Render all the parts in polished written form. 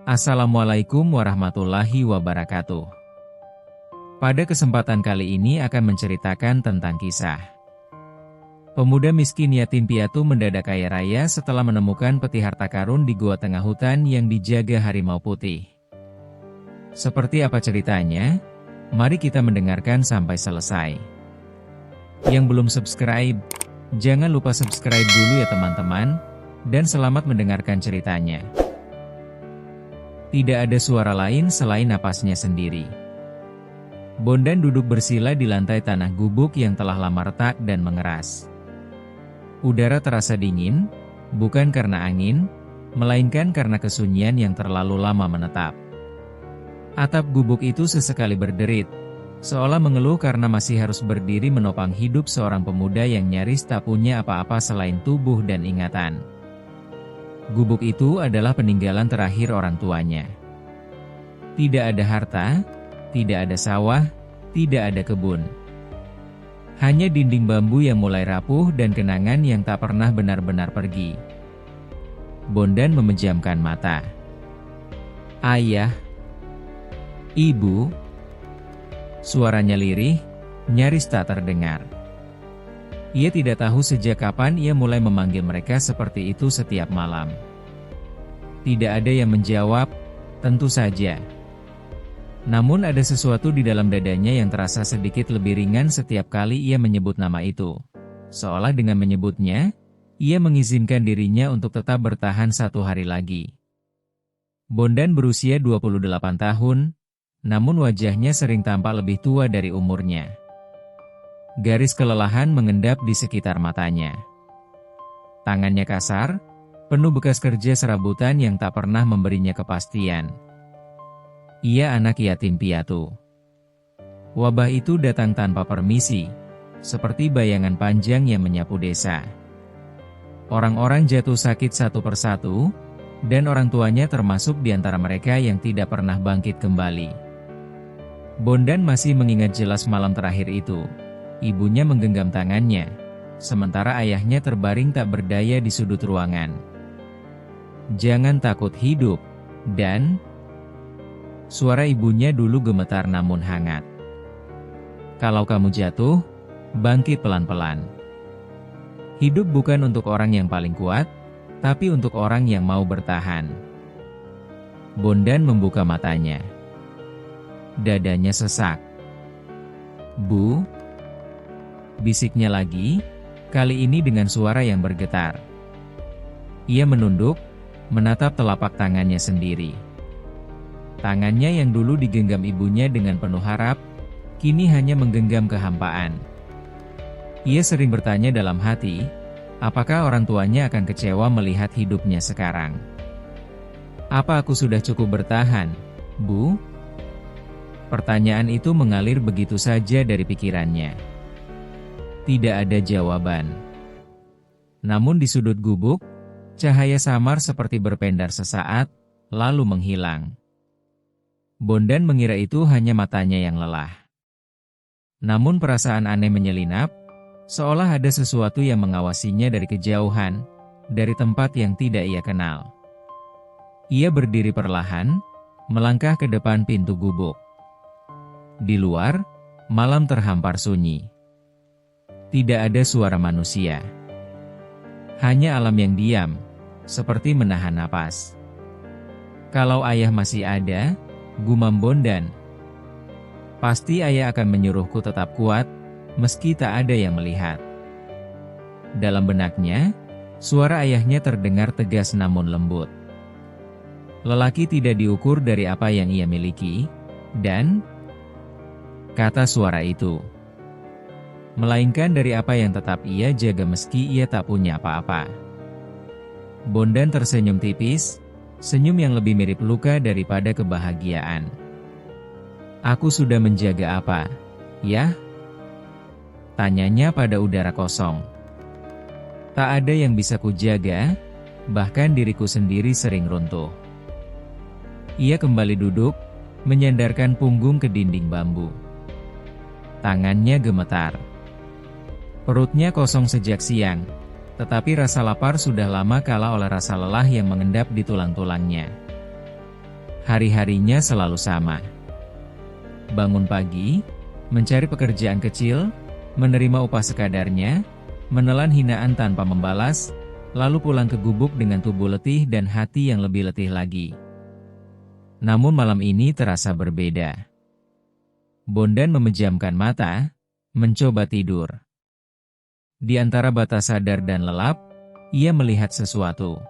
Assalamualaikum warahmatullahi wabarakatuh. Pada kesempatan kali ini akan menceritakan tentang kisah pemuda miskin yatim piatu mendadak kaya raya setelah menemukan peti harta karun di gua tengah hutan yang dijaga harimau putih. Seperti apa ceritanya? Mari kita mendengarkan sampai selesai. Yang belum subscribe, jangan lupa subscribe dulu ya teman-teman, dan selamat mendengarkan ceritanya. Tidak ada suara lain selain napasnya sendiri. Bondan duduk bersila di lantai tanah gubuk yang telah lama retak dan mengeras. Udara terasa dingin, bukan karena angin, melainkan karena kesunyian yang terlalu lama menetap. Atap gubuk itu sesekali berderit, seolah mengeluh karena masih harus berdiri menopang hidup seorang pemuda yang nyaris tak punya apa-apa selain tubuh dan ingatan. Gubuk itu adalah peninggalan terakhir orang tuanya. Tidak ada harta, tidak ada sawah, tidak ada kebun. Hanya dinding bambu yang mulai rapuh dan kenangan yang tak pernah benar-benar pergi. Bondan memejamkan mata. Ayah, ibu, suaranya lirih, nyaris tak terdengar. Ia tidak tahu sejak kapan ia mulai memanggil mereka seperti itu setiap malam. Tidak ada yang menjawab, tentu saja. Namun ada sesuatu di dalam dadanya yang terasa sedikit lebih ringan setiap kali ia menyebut nama itu. Seolah dengan menyebutnya, ia mengizinkan dirinya untuk tetap bertahan satu hari lagi. Bondan berusia 28 tahun, namun wajahnya sering tampak lebih tua dari umurnya. Garis kelelahan mengendap di sekitar matanya. Tangannya kasar, penuh bekas kerja serabutan yang tak pernah memberinya kepastian. Ia anak yatim piatu. Wabah itu datang tanpa permisi, seperti bayangan panjang yang menyapu desa. Orang-orang jatuh sakit satu persatu, dan orang tuanya termasuk di antara mereka yang tidak pernah bangkit kembali. Bondan masih mengingat jelas malam terakhir itu. Ibunya menggenggam tangannya, sementara ayahnya terbaring tak berdaya di sudut ruangan. Jangan takut hidup, dan suara ibunya dulu gemetar namun hangat. Kalau kamu jatuh, bangkit pelan-pelan. Hidup bukan untuk orang yang paling kuat, tapi untuk orang yang mau bertahan. Bondan membuka matanya. Dadanya sesak. Bu, bisiknya lagi, kali ini dengan suara yang bergetar. Ia menunduk, menatap telapak tangannya sendiri. Tangannya yang dulu digenggam ibunya dengan penuh harap, kini hanya menggenggam kehampaan. Ia sering bertanya dalam hati, apakah orang tuanya akan kecewa melihat hidupnya sekarang? Apa aku sudah cukup bertahan, Bu? Pertanyaan itu mengalir begitu saja dari pikirannya. Tidak ada jawaban. Namun di sudut gubuk, cahaya samar seperti berpendar sesaat, lalu menghilang. Bondan mengira itu hanya matanya yang lelah. Namun perasaan aneh menyelinap, seolah ada sesuatu yang mengawasinya dari kejauhan, dari tempat yang tidak ia kenal. Ia berdiri perlahan, melangkah ke depan pintu gubuk. Di luar, malam terhampar sunyi. Tidak ada suara manusia. Hanya alam yang diam, seperti menahan napas. Kalau ayah masih ada, gumam Bondan, pasti ayah akan menyuruhku tetap kuat, meski tak ada yang melihat. Dalam benaknya, suara ayahnya terdengar tegas namun lembut. Lelaki tidak diukur dari apa yang ia miliki, dan kata suara itu, melainkan dari apa yang tetap ia jaga meski ia tak punya apa-apa. Bondan tersenyum tipis, senyum yang lebih mirip luka daripada kebahagiaan. Aku sudah menjaga apa, ya? Tanyanya pada udara kosong. Tak ada yang bisa kujaga, bahkan diriku sendiri sering runtuh. Ia kembali duduk, menyandarkan punggung ke dinding bambu. Tangannya gemetar. Perutnya kosong sejak siang, tetapi rasa lapar sudah lama kalah oleh rasa lelah yang mengendap di tulang-tulangnya. Hari-harinya selalu sama. Bangun pagi, mencari pekerjaan kecil, menerima upah sekadarnya, menelan hinaan tanpa membalas, lalu pulang ke gubuk dengan tubuh letih dan hati yang lebih letih lagi. Namun malam ini terasa berbeda. Bondan memejamkan mata, mencoba tidur. Di antara batas sadar dan lelap, ia melihat sesuatu.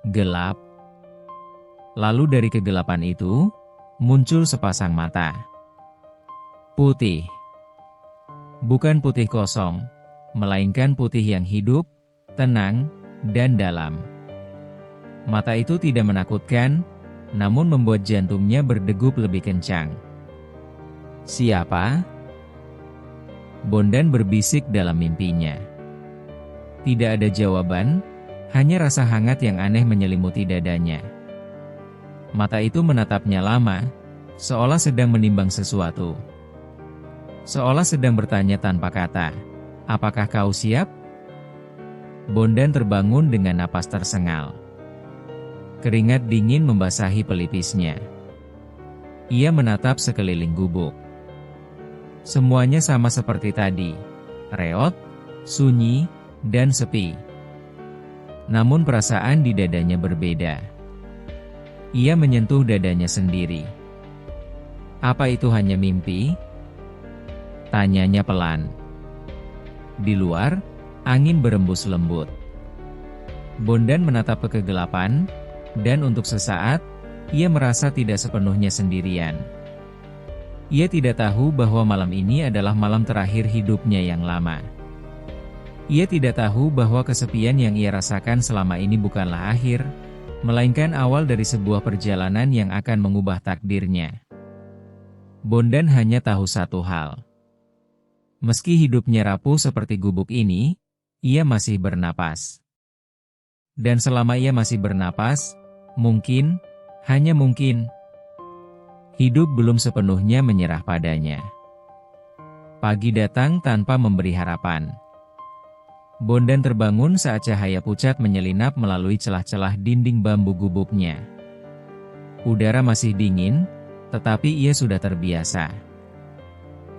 Gelap. Lalu dari kegelapan itu, muncul sepasang mata. Putih. Bukan putih kosong, melainkan putih yang hidup, tenang, dan dalam. Mata itu tidak menakutkan, namun membuat jantungnya berdegup lebih kencang. Siapa? Bondan berbisik dalam mimpinya. Tidak ada jawaban, hanya rasa hangat yang aneh menyelimuti dadanya. Mata itu menatapnya lama, seolah sedang menimbang sesuatu. Seolah sedang bertanya tanpa kata, "Apakah kau siap?" Bondan terbangun dengan napas tersengal. Keringat dingin membasahi pelipisnya. Ia menatap sekeliling gubuk. Semuanya sama seperti tadi, reot, sunyi, dan sepi. Namun perasaan di dadanya berbeda. Ia menyentuh dadanya sendiri. Apa itu hanya mimpi? Tanyanya pelan. Di luar, angin berembus lembut. Bondan menatap ke kegelapan, dan untuk sesaat, ia merasa tidak sepenuhnya sendirian. Ia tidak tahu bahwa malam ini adalah malam terakhir hidupnya yang lama. Ia tidak tahu bahwa kesepian yang ia rasakan selama ini bukanlah akhir, melainkan awal dari sebuah perjalanan yang akan mengubah takdirnya. Bondan hanya tahu satu hal. Meski hidupnya rapuh seperti gubuk ini, ia masih bernapas. Dan selama ia masih bernapas, mungkin, hanya mungkin, hidup belum sepenuhnya menyerah padanya. Pagi datang tanpa memberi harapan. Bondan terbangun saat cahaya pucat menyelinap melalui celah-celah dinding bambu gubuknya. Udara masih dingin, tetapi ia sudah terbiasa.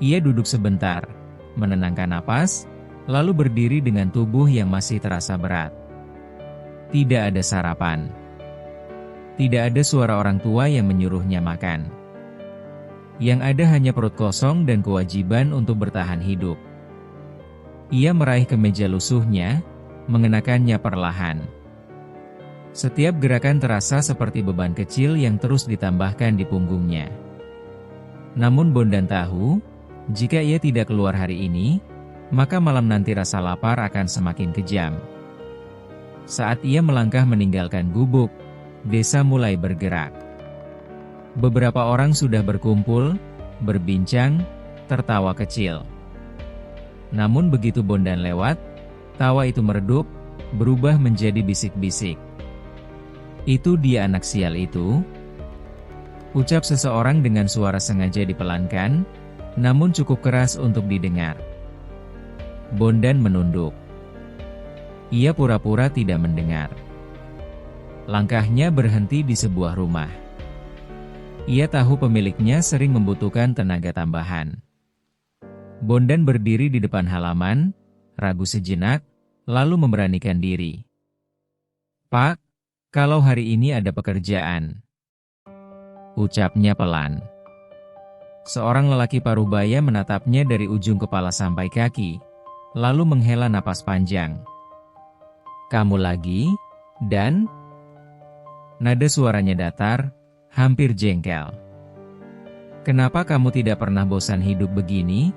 Ia duduk sebentar, menenangkan napas, lalu berdiri dengan tubuh yang masih terasa berat. Tidak ada sarapan. Tidak ada suara orang tua yang menyuruhnya makan. Yang ada hanya perut kosong dan kewajiban untuk bertahan hidup. Ia meraih kemeja lusuhnya, mengenakannya perlahan. Setiap gerakan terasa seperti beban kecil yang terus ditambahkan di punggungnya. Namun Bondan tahu, jika ia tidak keluar hari ini, maka malam nanti rasa lapar akan semakin kejam. Saat ia melangkah meninggalkan gubuk, desa mulai bergerak. Beberapa orang sudah berkumpul, berbincang, tertawa kecil. Namun begitu Bondan lewat, tawa itu meredup, berubah menjadi bisik-bisik. "Itu dia anak sial itu?" ucap seseorang dengan suara sengaja dipelankan, namun cukup keras untuk didengar. Bondan menunduk. Ia pura-pura tidak mendengar. Langkahnya berhenti di sebuah rumah. Ia tahu pemiliknya sering membutuhkan tenaga tambahan. Bondan berdiri di depan halaman, ragu sejenak, lalu memberanikan diri. "Pak, kalau hari ini ada pekerjaan," ucapnya pelan. Seorang lelaki parubaya menatapnya dari ujung kepala sampai kaki, lalu menghela napas panjang. "Kamu lagi?" Dan nada suaranya datar, hampir jengkel. "Kenapa kamu tidak pernah bosan hidup begini?"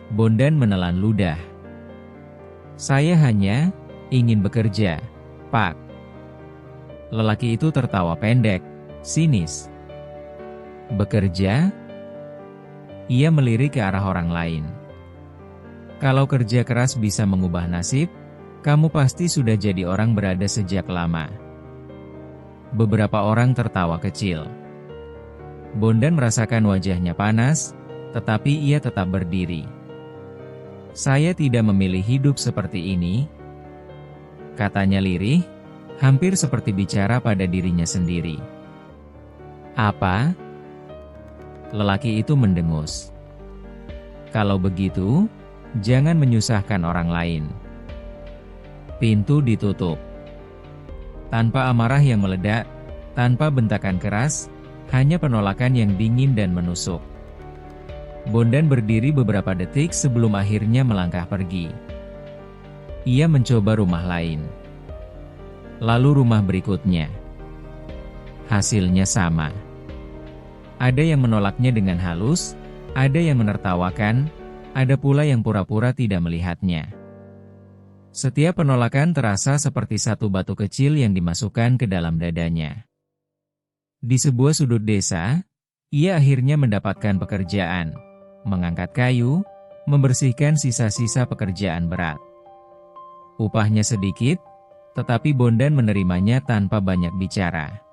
Bondan menelan ludah. "Saya hanya ingin bekerja, Pak." Lelaki itu tertawa pendek, sinis. "Bekerja?" Ia melirik ke arah orang lain. "Kalau kerja keras bisa mengubah nasib, kamu pasti sudah jadi orang berada sejak lama." Beberapa orang tertawa kecil. Bondan merasakan wajahnya panas, tetapi ia tetap berdiri. "Saya tidak memilih hidup seperti ini," katanya lirih, hampir seperti bicara pada dirinya sendiri. Apa? Lelaki itu mendengus. Kalau begitu, jangan menyusahkan orang lain. Pintu ditutup. Tanpa amarah yang meledak, tanpa bentakan keras, hanya penolakan yang dingin dan menusuk. Bondan berdiri beberapa detik sebelum akhirnya melangkah pergi. Ia mencoba rumah lain. Lalu rumah berikutnya. Hasilnya sama. Ada yang menolaknya dengan halus, ada yang menertawakan, ada pula yang pura-pura tidak melihatnya. Setiap penolakan terasa seperti satu batu kecil yang dimasukkan ke dalam dadanya. Di sebuah sudut desa, ia akhirnya mendapatkan pekerjaan, mengangkat kayu, membersihkan sisa-sisa pekerjaan berat. Upahnya sedikit, tetapi Bondan menerimanya tanpa banyak bicara.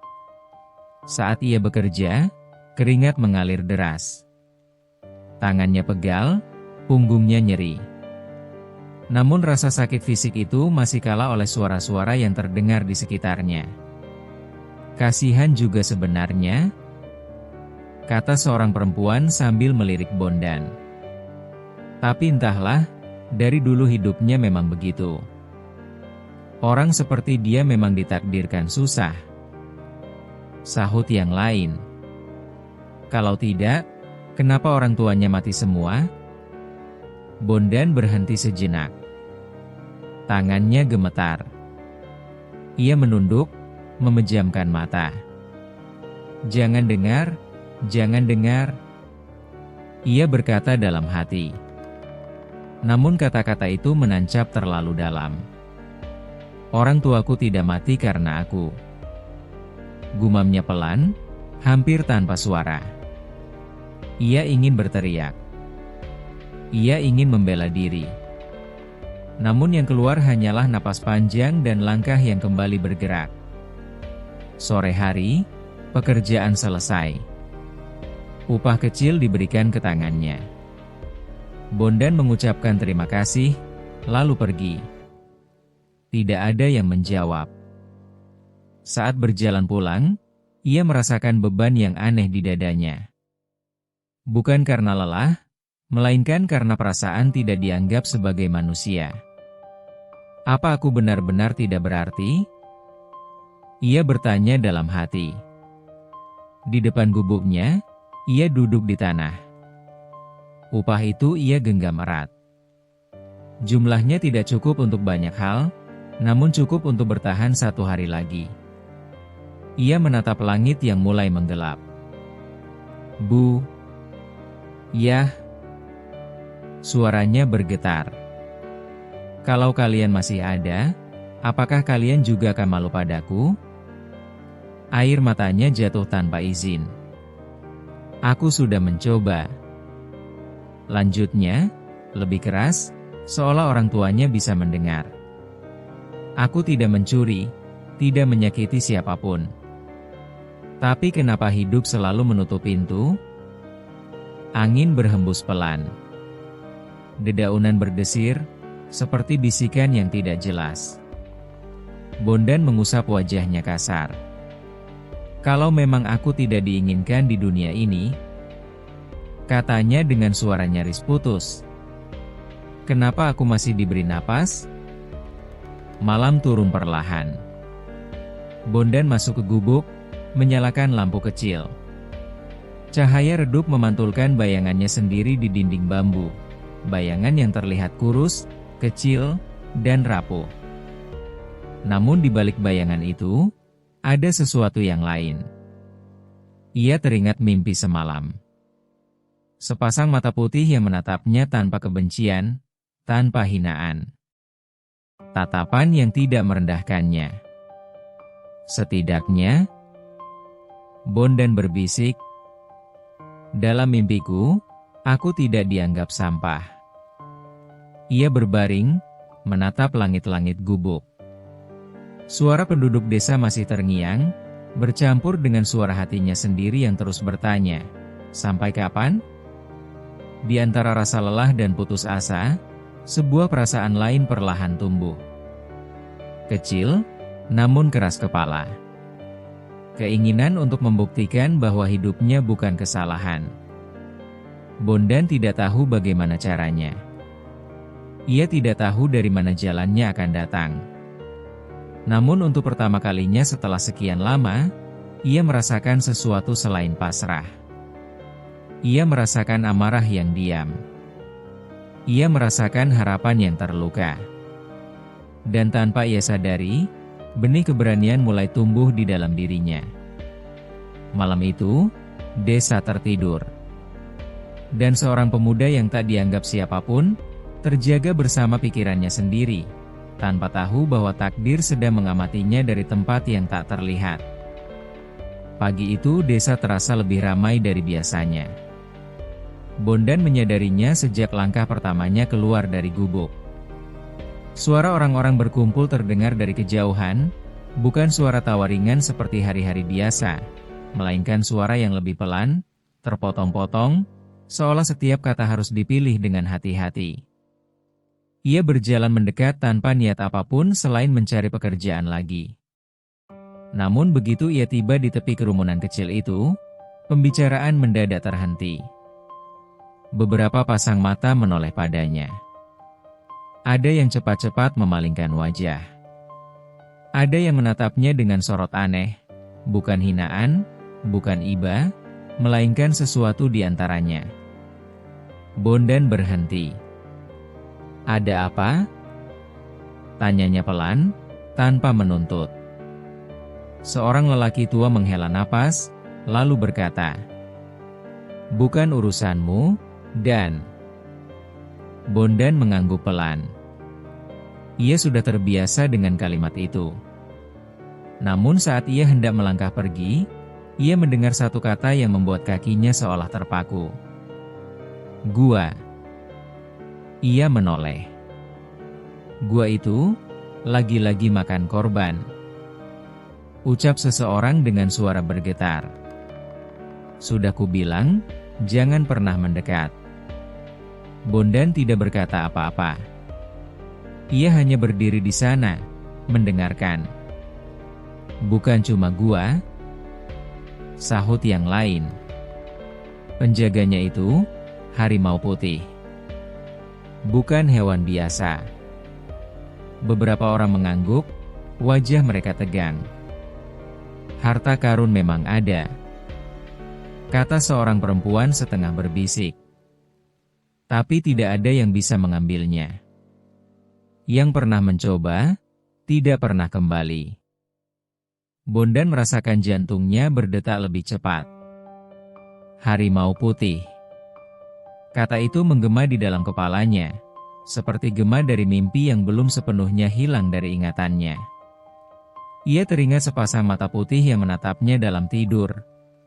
Saat ia bekerja, keringat mengalir deras. Tangannya pegal, punggungnya nyeri. Namun rasa sakit fisik itu masih kalah oleh suara-suara yang terdengar di sekitarnya. Kasihan juga sebenarnya, kata seorang perempuan sambil melirik Bondan. Tapi entahlah, dari dulu hidupnya memang begitu. Orang seperti dia memang ditakdirkan susah. Sahut yang lain. Kalau tidak, kenapa orang tuanya mati semua? Bondan berhenti sejenak. Tangannya gemetar. Ia menunduk, memejamkan mata. Jangan dengar, jangan dengar. Ia berkata dalam hati. Namun kata-kata itu menancap terlalu dalam. Orang tuaku tidak mati karena aku. Gumamnya pelan, hampir tanpa suara. Ia ingin berteriak. Ia ingin membela diri. Namun yang keluar hanyalah napas panjang dan langkah yang kembali bergerak. Sore hari, pekerjaan selesai. Upah kecil diberikan ke tangannya. Bondan mengucapkan terima kasih, lalu pergi. Tidak ada yang menjawab. Saat berjalan pulang, ia merasakan beban yang aneh di dadanya. Bukan karena lelah, melainkan karena perasaan tidak dianggap sebagai manusia. Apa aku benar-benar tidak berarti? Ia bertanya dalam hati. Di depan gubuknya, ia duduk di tanah. Upah itu ia genggam erat. Jumlahnya tidak cukup untuk banyak hal, namun cukup untuk bertahan 1 hari lagi. Ia menatap langit yang mulai menggelap. Bu. Yah. Suaranya bergetar. Kalau kalian masih ada, apakah kalian juga akan malu padaku? Air matanya jatuh tanpa izin. Aku sudah mencoba. Lanjutnya, lebih keras, seolah orang tuanya bisa mendengar. Aku tidak mencuri, tidak menyakiti siapapun. Tapi kenapa hidup selalu menutup pintu? Angin berhembus pelan. Dedaunan berdesir, seperti bisikan yang tidak jelas. Bondan mengusap wajahnya kasar. Kalau memang aku tidak diinginkan di dunia ini, katanya dengan suara nyaris putus. Kenapa aku masih diberi napas? Malam turun perlahan. Bondan masuk ke gubuk, menyalakan lampu kecil. Cahaya redup memantulkan bayangannya sendiri di dinding bambu. Bayangan yang terlihat kurus, kecil, dan rapuh. Namun di balik bayangan itu, ada sesuatu yang lain. Ia teringat mimpi semalam. Sepasang mata putih yang menatapnya tanpa kebencian, tanpa hinaan. Tatapan yang tidak merendahkannya. Setidaknya, Bondan berbisik, dalam mimpiku, aku tidak dianggap sampah. Ia berbaring, menatap langit-langit gubuk. Suara penduduk desa masih terngiang, bercampur dengan suara hatinya sendiri yang terus bertanya, sampai kapan? Di antara rasa lelah dan putus asa, sebuah perasaan lain perlahan tumbuh. Kecil, namun keras kepala. Keinginan untuk membuktikan bahwa hidupnya bukan kesalahan. Bondan tidak tahu bagaimana caranya. Ia tidak tahu dari mana jalannya akan datang. Namun untuk pertama kalinya setelah sekian lama, ia merasakan sesuatu selain pasrah. Ia merasakan amarah yang diam. Ia merasakan harapan yang terluka. Dan tanpa ia sadari, benih keberanian mulai tumbuh di dalam dirinya. Malam itu, desa tertidur. Dan seorang pemuda yang tak dianggap siapapun, terjaga bersama pikirannya sendiri, tanpa tahu bahwa takdir sedang mengamatinya dari tempat yang tak terlihat. Pagi itu desa terasa lebih ramai dari biasanya. Bondan menyadarinya sejak langkah pertamanya keluar dari gubuk. Suara orang-orang berkumpul terdengar dari kejauhan, bukan suara tawa ringan seperti hari-hari biasa, melainkan suara yang lebih pelan, terpotong-potong, seolah setiap kata harus dipilih dengan hati-hati. Ia berjalan mendekat tanpa niat apapun selain mencari pekerjaan lagi. Namun begitu ia tiba di tepi kerumunan kecil itu, pembicaraan mendadak terhenti. Beberapa pasang mata menoleh padanya. Ada yang cepat-cepat memalingkan wajah. Ada yang menatapnya dengan sorot aneh, bukan hinaan, bukan iba, melainkan sesuatu di antaranya. Bondan berhenti. "Ada apa?" tanyanya pelan, tanpa menuntut. Seorang lelaki tua menghela napas, lalu berkata, "Bukan urusanmu." Dan Bondan mengangguk pelan. Ia sudah terbiasa dengan kalimat itu. Namun saat ia hendak melangkah pergi, ia mendengar satu kata yang membuat kakinya seolah terpaku. "Gua." Ia menoleh. "Gua itu, lagi-lagi makan korban," ucap seseorang dengan suara bergetar. "Sudah kubilang, jangan pernah mendekat." Bondan tidak berkata apa-apa. Ia hanya berdiri di sana, mendengarkan. "Bukan cuma gua," sahut yang lain. "Penjaganya itu, harimau putih. Bukan hewan biasa." Beberapa orang mengangguk, wajah mereka tegang. "Harta karun memang ada," kata seorang perempuan setengah berbisik. "Tapi tidak ada yang bisa mengambilnya. Yang pernah mencoba, tidak pernah kembali." Bondan merasakan jantungnya berdetak lebih cepat. "Harimau putih." Kata itu menggema di dalam kepalanya, seperti gema dari mimpi yang belum sepenuhnya hilang dari ingatannya. Ia teringat sepasang mata putih yang menatapnya dalam tidur,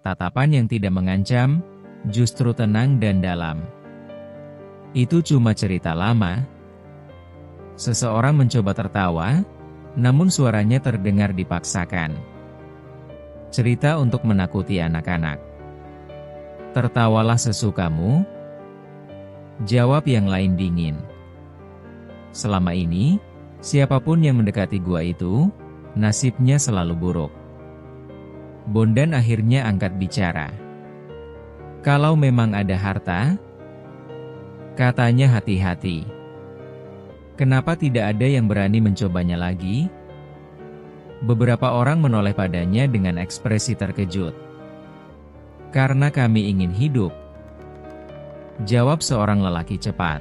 tatapan yang tidak mengancam, justru tenang dan dalam. Itu cuma cerita lama. Seseorang mencoba tertawa, namun suaranya terdengar dipaksakan. "Cerita untuk menakuti anak-anak." "Tertawalah sesukamu," jawab yang lain dingin. "Selama ini, siapapun yang mendekati gua itu, nasibnya selalu buruk." Bondan akhirnya angkat bicara. "Kalau memang ada harta," katanya hati-hati, "kenapa tidak ada yang berani mencobanya lagi?" Beberapa orang menoleh padanya dengan ekspresi terkejut. "Karena kami ingin hidup," jawab seorang lelaki cepat.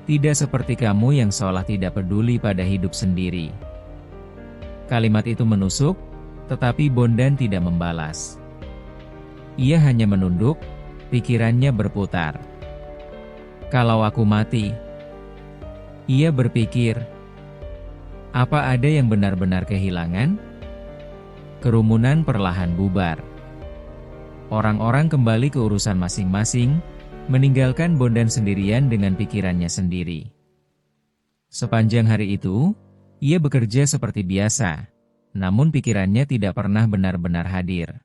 "Tidak seperti kamu yang seolah tidak peduli pada hidup sendiri." Kalimat itu menusuk, tetapi Bondan tidak membalas. Ia hanya menunduk, pikirannya berputar. "Kalau aku mati," ia berpikir, "apa ada yang benar-benar kehilangan?" Kerumunan perlahan bubar. Orang-orang kembali ke urusan masing-masing, meninggalkan Bondan sendirian dengan pikirannya sendiri. Sepanjang hari itu, ia bekerja seperti biasa, namun pikirannya tidak pernah benar-benar hadir.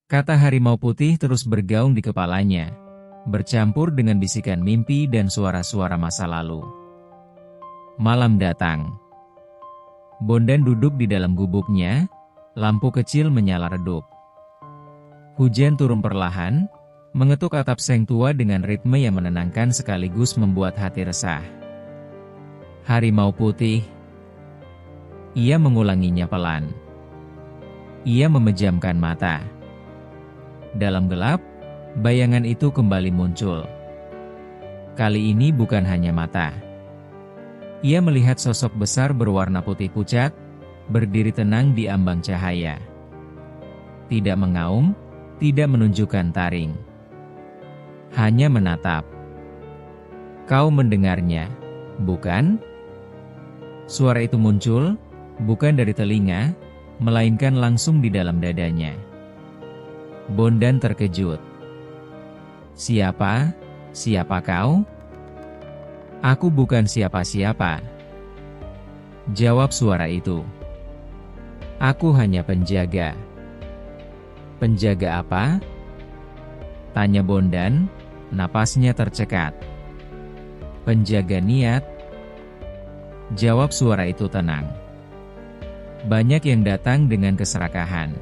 Kata harimau putih terus bergaung di kepalanya, bercampur dengan bisikan mimpi dan suara-suara masa lalu. Malam datang. Bondan duduk di dalam gubuknya, Lampu kecil menyala redup. Hujan turun perlahan, mengetuk atap seng tua dengan ritme yang menenangkan sekaligus membuat hati resah. Harimau putih. Ia mengulanginya pelan. Ia memejamkan mata. Dalam gelap, bayangan itu kembali muncul. Kali ini bukan hanya mata. Ia melihat sosok besar berwarna putih pucat, berdiri tenang di ambang cahaya. Tidak mengaum, tidak menunjukkan taring. Hanya menatap. Kau mendengarnya, bukan? Suara itu muncul, bukan dari telinga, melainkan langsung di dalam dadanya. Bondan terkejut. Siapa? Siapa kau? Aku bukan siapa-siapa, jawab suara itu. Aku hanya penjaga. Penjaga apa? Tanya Bondan, napasnya tercekat. Penjaga niat, jawab suara itu tenang. Banyak yang datang dengan keserakahan.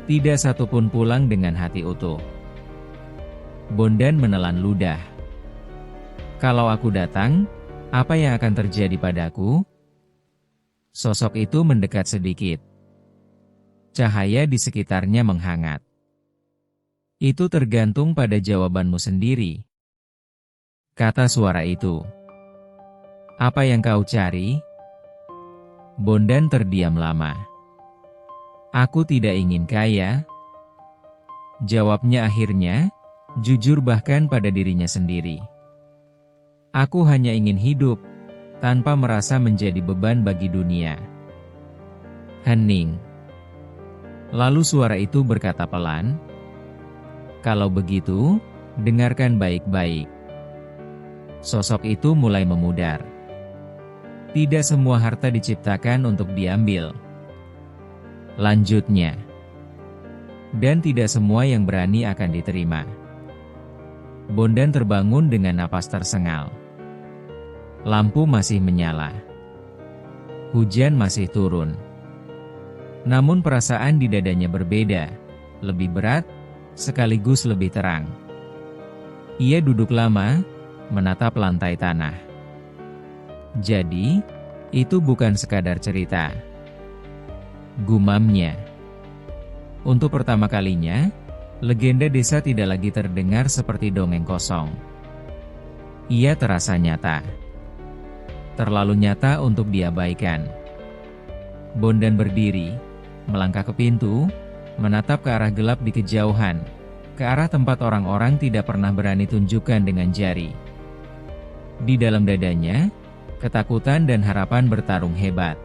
Tidak satupun pulang dengan hati utuh. Bondan menelan ludah. Kalau aku datang, apa yang akan terjadi padaku? Sosok itu mendekat sedikit. Cahaya di sekitarnya menghangat. Itu tergantung pada jawabanmu sendiri, kata suara itu. Apa yang kau cari? Bondan terdiam lama. Aku tidak ingin kaya, jawabnya akhirnya, jujur bahkan pada dirinya sendiri. Aku hanya ingin hidup, tanpa merasa menjadi beban bagi dunia. Hening. Lalu suara itu berkata pelan, kalau begitu, dengarkan baik-baik. Sosok itu mulai memudar. Tidak semua harta diciptakan untuk diambil. Lanjutnya. Dan tidak semua yang berani akan diterima. Bondan terbangun dengan napas tersengal. Lampu masih menyala. Hujan masih turun. Namun perasaan di dadanya berbeda, lebih berat, sekaligus lebih terang. Ia duduk lama, menatap lantai tanah. Jadi, itu bukan sekadar cerita. Gumamnya. Untuk pertama kalinya, legenda desa tidak lagi terdengar seperti dongeng kosong. Ia terasa nyata. Terlalu nyata untuk diabaikan. Bondan berdiri, melangkah ke pintu, menatap ke arah gelap di kejauhan, ke arah tempat orang-orang tidak pernah berani tunjukkan dengan jari. Di dalam dadanya, ketakutan dan harapan bertarung hebat.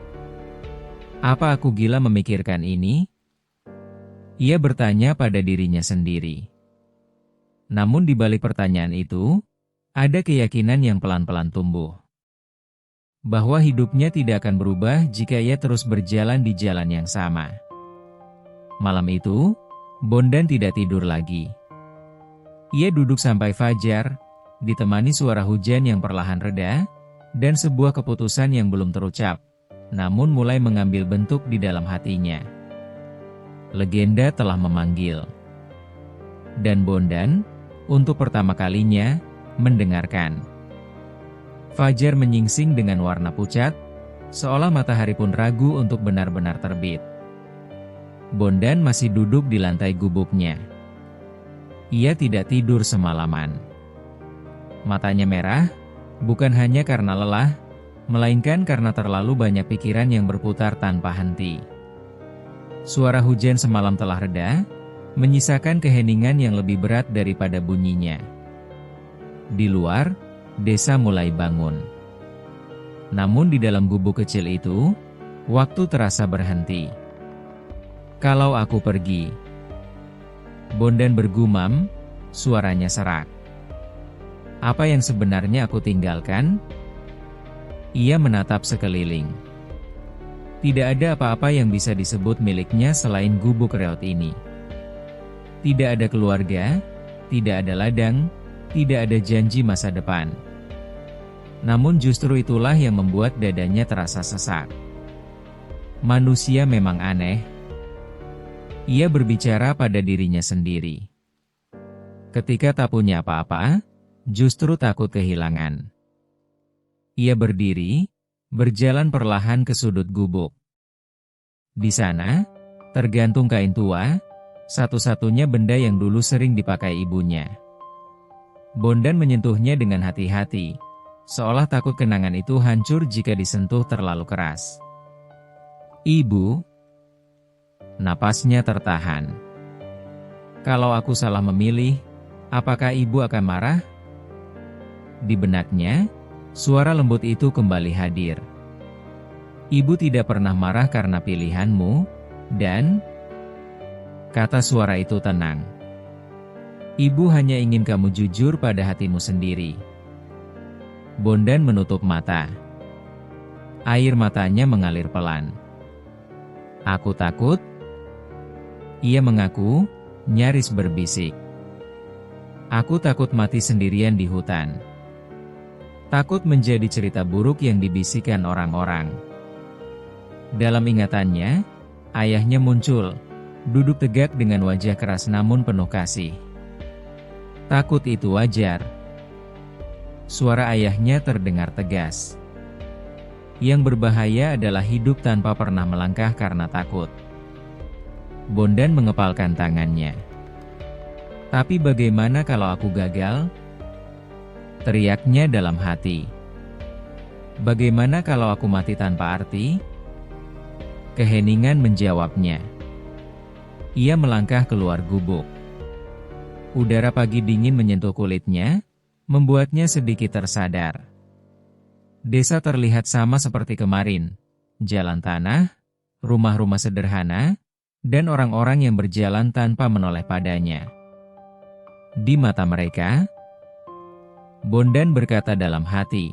Apa aku gila memikirkan ini? Ia bertanya pada dirinya sendiri. Namun di balik pertanyaan itu, ada keyakinan yang pelan-pelan tumbuh. Bahwa hidupnya tidak akan berubah jika ia terus berjalan di jalan yang sama. Malam itu, Bondan tidak tidur lagi. Ia duduk sampai fajar, ditemani suara hujan yang perlahan reda, dan sebuah keputusan yang belum terucap, namun mulai mengambil bentuk di dalam hatinya. Legenda telah memanggil. Dan Bondan, untuk pertama kalinya, mendengarkan. Fajar menyingsing dengan warna pucat, seolah matahari pun ragu untuk benar-benar terbit. Bondan masih duduk di lantai gubuknya. Ia tidak tidur semalaman. Matanya merah, bukan hanya karena lelah, melainkan karena terlalu banyak pikiran yang berputar tanpa henti. Suara hujan semalam telah reda, menyisakan keheningan yang lebih berat daripada bunyinya. Di luar, desa mulai bangun. Namun di dalam gubuk kecil itu, waktu terasa berhenti. Kalau aku pergi, Bondan bergumam, suaranya serak. Apa yang sebenarnya aku tinggalkan? Ia menatap sekeliling. Tidak ada apa-apa yang bisa disebut miliknya selain gubuk reot ini. Tidak ada keluarga, tidak ada ladang, tidak ada janji masa depan. Namun justru itulah yang membuat dadanya terasa sesak. Manusia memang aneh. Ia berbicara pada dirinya sendiri. Ketika tak punya apa-apa, justru takut kehilangan. Ia berdiri, berjalan perlahan ke sudut gubuk. Di sana, tergantung kain tua, satu-satunya benda yang dulu sering dipakai ibunya. Bondan menyentuhnya dengan hati-hati, seolah takut kenangan itu hancur jika disentuh terlalu keras. Ibu. Napasnya tertahan. Kalau aku salah memilih, apakah ibu akan marah? Di benaknya, suara lembut itu kembali hadir. Ibu tidak pernah marah karena pilihanmu, dan kata suara itu tenang. Ibu hanya ingin kamu jujur pada hatimu sendiri. Bondan menutup mata. Air matanya mengalir pelan. Aku takut. Ia mengaku, nyaris berbisik. Aku takut mati sendirian di hutan. Takut menjadi cerita buruk yang dibisikkan orang-orang. Dalam ingatannya, ayahnya muncul, duduk tegak dengan wajah keras namun penuh kasih. Takut itu wajar. Suara ayahnya terdengar tegas. Yang berbahaya adalah hidup tanpa pernah melangkah karena takut. Bondan mengepalkan tangannya. Tapi bagaimana kalau aku gagal? Teriaknya dalam hati. Bagaimana kalau aku mati tanpa arti? Keheningan menjawabnya. Ia melangkah keluar gubuk. Udara pagi dingin menyentuh kulitnya, membuatnya sedikit tersadar. Desa terlihat sama seperti kemarin. Jalan tanah, rumah-rumah sederhana, dan orang-orang yang berjalan tanpa menoleh padanya. Di mata mereka, Bondan berkata dalam hati,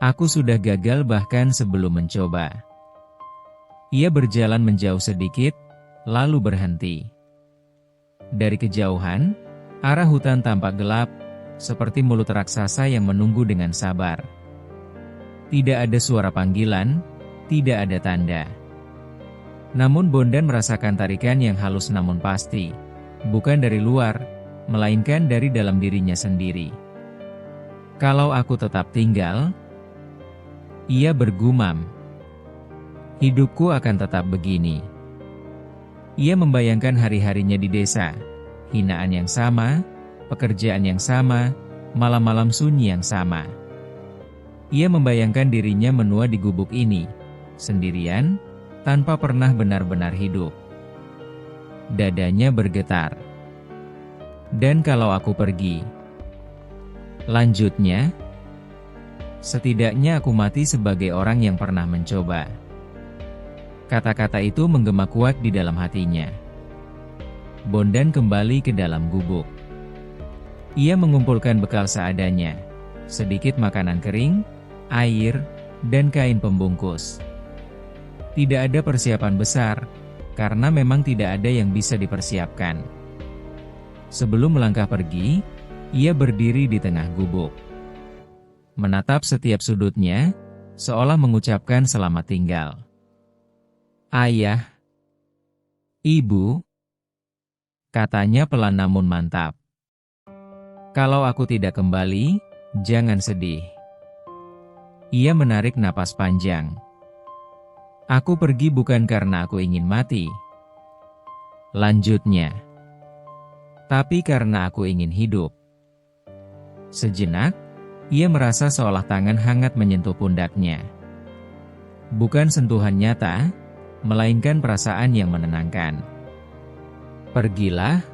aku sudah gagal bahkan sebelum mencoba. Ia berjalan menjauh sedikit, lalu berhenti. Dari kejauhan, arah hutan tampak gelap, seperti mulut raksasa yang menunggu dengan sabar. Tidak ada suara panggilan, tidak ada tanda. Namun Bondan merasakan tarikan yang halus namun pasti, bukan dari luar, melainkan dari dalam dirinya sendiri. Kalau aku tetap tinggal, ia bergumam, hidupku akan tetap begini. Ia membayangkan hari-harinya di desa, hinaan yang sama, pekerjaan yang sama, malam-malam sunyi yang sama. Ia membayangkan dirinya menua di gubuk ini, sendirian, tanpa pernah benar-benar hidup. Dadanya bergetar. Dan kalau aku pergi, lanjutnya, setidaknya aku mati sebagai orang yang pernah mencoba. Kata-kata itu menggema kuat di dalam hatinya. Bondan kembali ke dalam gubuk. Ia mengumpulkan bekal seadanya, sedikit makanan kering, air, dan kain pembungkus. Tidak ada persiapan besar, karena memang tidak ada yang bisa dipersiapkan. Sebelum melangkah pergi, ia berdiri di tengah gubuk. Menatap setiap sudutnya, seolah mengucapkan selamat tinggal. Ayah, ibu, katanya pelan namun mantap. Kalau aku tidak kembali, jangan sedih. Ia menarik napas panjang. Aku pergi bukan karena aku ingin mati. Lanjutnya. Tapi karena aku ingin hidup. Sejenak, ia merasa seolah tangan hangat menyentuh pundaknya. Bukan sentuhan nyata, melainkan perasaan yang menenangkan. Pergilah.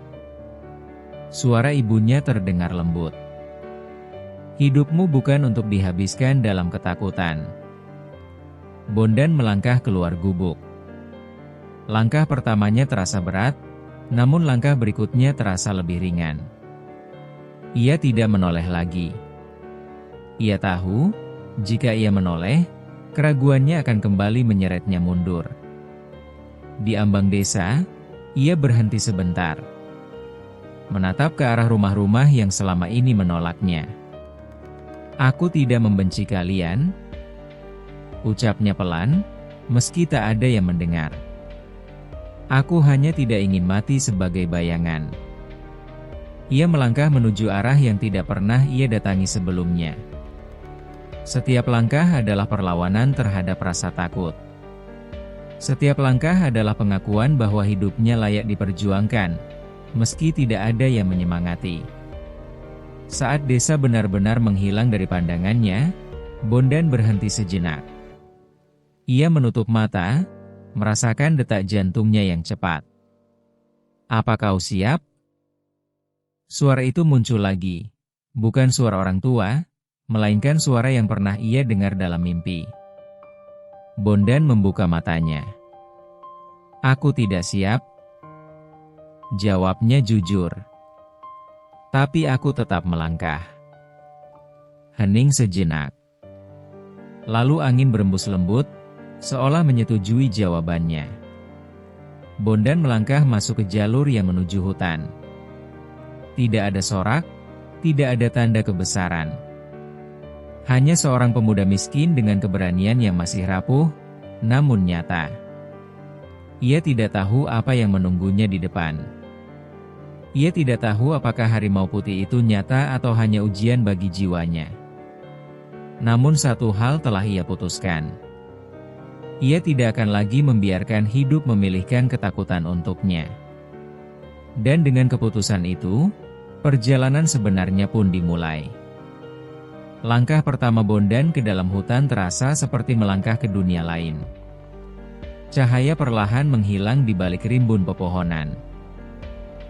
Suara ibunya terdengar lembut. Hidupmu bukan untuk dihabiskan dalam ketakutan. Bondan melangkah keluar gubuk. Langkah pertamanya terasa berat, namun langkah berikutnya terasa lebih ringan. Ia tidak menoleh lagi. Ia tahu, jika ia menoleh, keraguannya akan kembali menyeretnya mundur. Di ambang desa, ia berhenti sebentar. Menatap ke arah rumah-rumah yang selama ini menolaknya. Aku tidak membenci kalian, ucapnya pelan, meski tak ada yang mendengar. Aku hanya tidak ingin mati sebagai bayangan. Ia melangkah menuju arah yang tidak pernah ia datangi sebelumnya. Setiap langkah adalah perlawanan terhadap rasa takut. Setiap langkah adalah pengakuan bahwa hidupnya layak diperjuangkan, meski tidak ada yang menyemangati. Saat desa benar-benar menghilang dari pandangannya, Bondan berhenti sejenak. Ia menutup mata, merasakan detak jantungnya yang cepat. "Apa kau siap?" Suara itu muncul lagi. Bukan suara orang tua, melainkan suara yang pernah ia dengar dalam mimpi. Bondan membuka matanya. "Aku tidak siap," jawabnya jujur. "Tapi aku tetap melangkah." Hening sejenak. Lalu angin berembus lembut, seolah menyetujui jawabannya. Bondan melangkah masuk ke jalur yang menuju hutan. Tidak ada sorak, tidak ada tanda kebesaran. Hanya seorang pemuda miskin dengan keberanian yang masih rapuh, namun nyata. Ia tidak tahu apa yang menunggunya di depan. Ia tidak tahu apakah harimau putih itu nyata atau hanya ujian bagi jiwanya. Namun satu hal telah ia putuskan. Ia tidak akan lagi membiarkan hidup memilihkan ketakutan untuknya. Dan dengan keputusan itu, perjalanan sebenarnya pun dimulai. Langkah pertama Bondan ke dalam hutan terasa seperti melangkah ke dunia lain. Cahaya perlahan menghilang di balik rimbun pepohonan.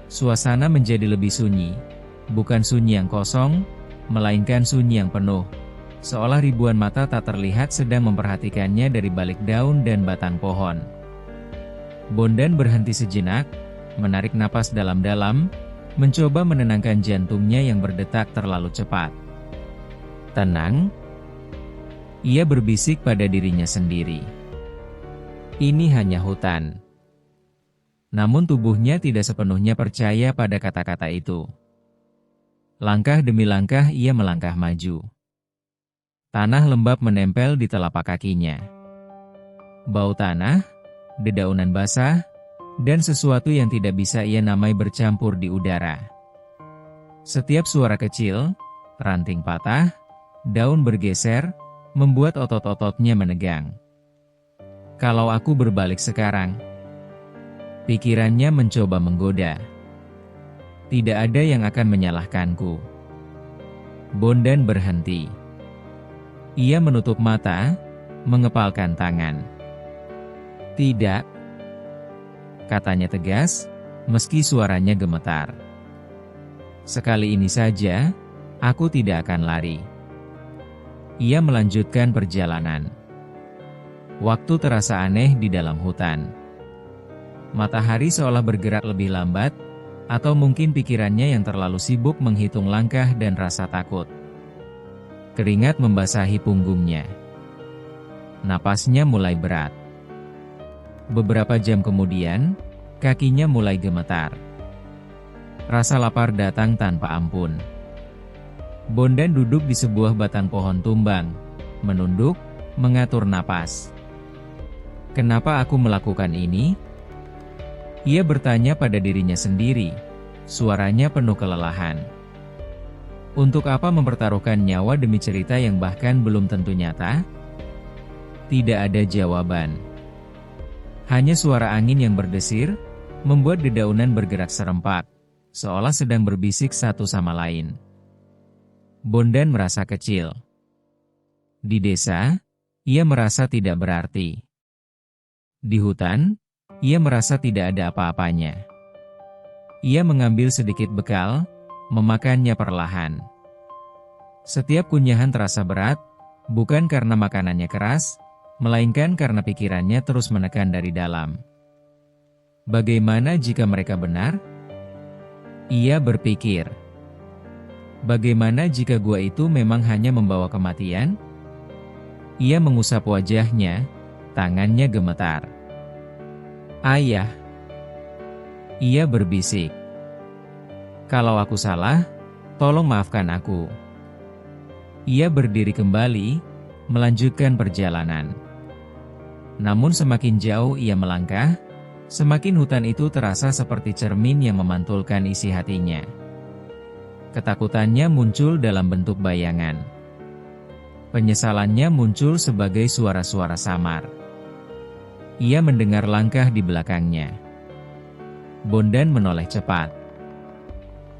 Suasana menjadi lebih sunyi, bukan sunyi yang kosong, melainkan sunyi yang penuh, seolah ribuan mata tak terlihat sedang memperhatikannya dari balik daun dan batang pohon. Bondan berhenti sejenak, menarik napas dalam-dalam, mencoba menenangkan jantungnya yang berdetak terlalu cepat. "Tenang," ia berbisik pada dirinya sendiri. "Ini hanya hutan." Namun tubuhnya tidak sepenuhnya percaya pada kata-kata itu. Langkah demi langkah ia melangkah maju. Tanah lembab menempel di telapak kakinya. Bau tanah, dedaunan basah, dan sesuatu yang tidak bisa ia namai bercampur di udara. Setiap suara kecil, ranting patah, daun bergeser, membuat otot-ototnya menegang. "Kalau aku berbalik sekarang?" Pikirannya mencoba menggoda. "Tidak ada yang akan menyalahkanku." Bondan berhenti. Ia menutup mata, mengepalkan tangan. "Tidak," katanya tegas, meski suaranya gemetar. "Sekali ini saja, aku tidak akan lari." Ia melanjutkan perjalanan. Waktu terasa aneh di dalam hutan. Matahari seolah bergerak lebih lambat, atau mungkin pikirannya yang terlalu sibuk menghitung langkah dan rasa takut. Keringat membasahi punggungnya. Napasnya mulai berat. Beberapa jam kemudian, kakinya mulai gemetar. Rasa lapar datang tanpa ampun. Bondan duduk di sebuah batang pohon tumbang, menunduk, mengatur napas. "Kenapa aku melakukan ini?" Ia bertanya pada dirinya sendiri, suaranya penuh kelelahan. Untuk apa mempertaruhkan nyawa demi cerita yang bahkan belum tentu nyata? Tidak ada jawaban. Hanya suara angin yang berdesir, membuat dedaunan bergerak serempak, seolah sedang berbisik satu sama lain. Bondan merasa kecil. Di desa, ia merasa tidak berarti. Di hutan, ia merasa tidak ada apa-apanya. Ia mengambil sedikit bekal, memakannya perlahan. Setiap kunyahan terasa berat, bukan karena makanannya keras, melainkan karena pikirannya terus menekan dari dalam. Bagaimana jika mereka benar? Ia berpikir. Bagaimana jika gua itu memang hanya membawa kematian? Ia mengusap wajahnya, tangannya gemetar. "Ayah," ia berbisik. "Kalau aku salah, tolong maafkan aku." Ia berdiri kembali, melanjutkan perjalanan. Namun semakin jauh ia melangkah, semakin hutan itu terasa seperti cermin yang memantulkan isi hatinya. Ketakutannya muncul dalam bentuk bayangan. Penyesalannya muncul sebagai suara-suara samar. Ia mendengar langkah di belakangnya. Bondan menoleh cepat.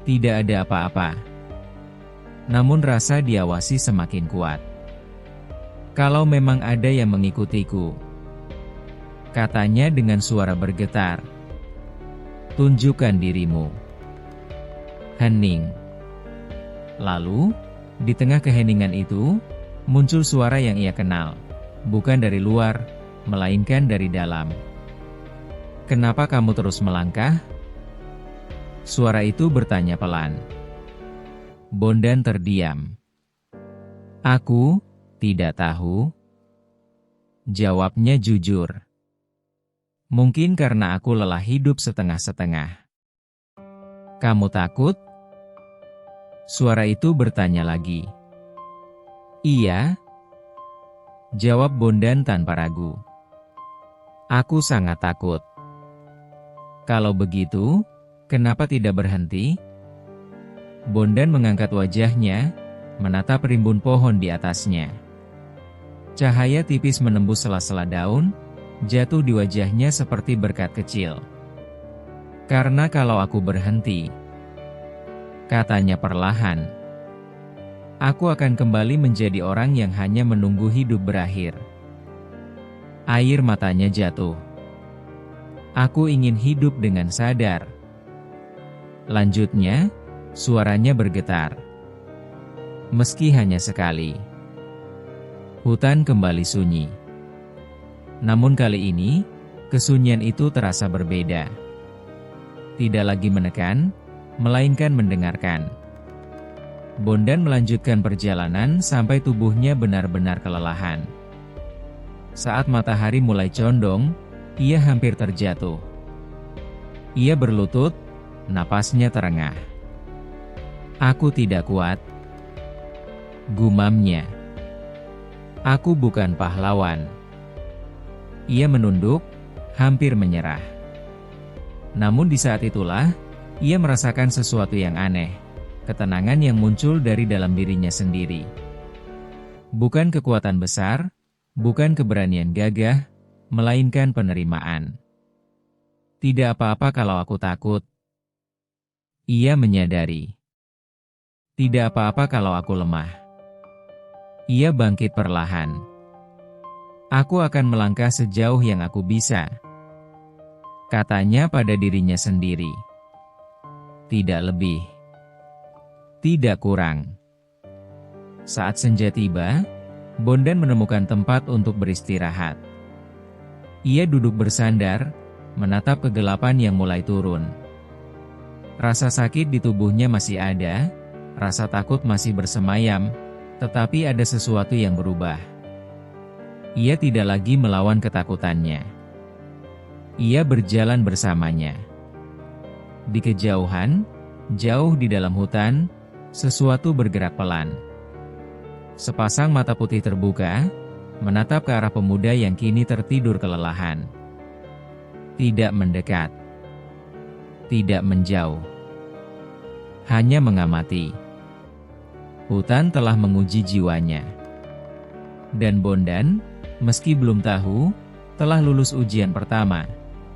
Tidak ada apa-apa. Namun rasa diawasi semakin kuat. Kalau memang ada yang mengikutiku, katanya dengan suara bergetar, tunjukkan dirimu. Hening. Lalu, di tengah keheningan itu, muncul suara yang ia kenal. Bukan dari luar, melainkan dari dalam. Kenapa kamu terus melangkah? Suara itu bertanya pelan. Bondan terdiam. Aku tidak tahu. Jawabnya jujur. Mungkin karena aku lelah hidup setengah-setengah. Kamu takut? Suara itu bertanya lagi. Iya. Jawab Bondan tanpa ragu. Aku sangat takut. Kalau begitu, kenapa tidak berhenti? Bondan mengangkat wajahnya, menatap rimbun pohon di atasnya. Cahaya tipis menembus sela-sela daun, jatuh di wajahnya seperti berkat kecil. Karena kalau aku berhenti, katanya perlahan, aku akan kembali menjadi orang yang hanya menunggu hidup berakhir. Air matanya jatuh. Aku ingin hidup dengan sadar. Lanjutnya, suaranya bergetar. Meski hanya sekali. Hutan kembali sunyi. Namun kali ini, kesunyian itu terasa berbeda. Tidak lagi menekan, melainkan mendengarkan. Bondan melanjutkan perjalanan sampai tubuhnya benar-benar kelelahan. Saat matahari mulai condong, ia hampir terjatuh. Ia berlutut, napasnya terengah. Aku tidak kuat, gumamnya. Aku bukan pahlawan. Ia menunduk, hampir menyerah. Namun di saat itulah, ia merasakan sesuatu yang aneh, ketenangan yang muncul dari dalam dirinya sendiri. Bukan kekuatan besar, bukan keberanian gagah, melainkan penerimaan. Tidak apa-apa kalau aku takut. Ia menyadari. Tidak apa-apa kalau aku lemah. Ia bangkit perlahan. Aku akan melangkah sejauh yang aku bisa. Katanya pada dirinya sendiri. Tidak lebih. Tidak kurang. Saat senja tiba, Bondan menemukan tempat untuk beristirahat. Ia duduk bersandar, menatap kegelapan yang mulai turun. Rasa sakit di tubuhnya masih ada, rasa takut masih bersemayam, tetapi ada sesuatu yang berubah. Ia tidak lagi melawan ketakutannya. Ia berjalan bersamanya. Di kejauhan, jauh di dalam hutan, sesuatu bergerak pelan. Sepasang mata putih terbuka, menatap ke arah pemuda yang kini tertidur kelelahan. Tidak mendekat. Tidak menjauh. Hanya mengamati. Hutan telah menguji jiwanya. Dan Bondan, meski belum tahu, telah lulus ujian pertama.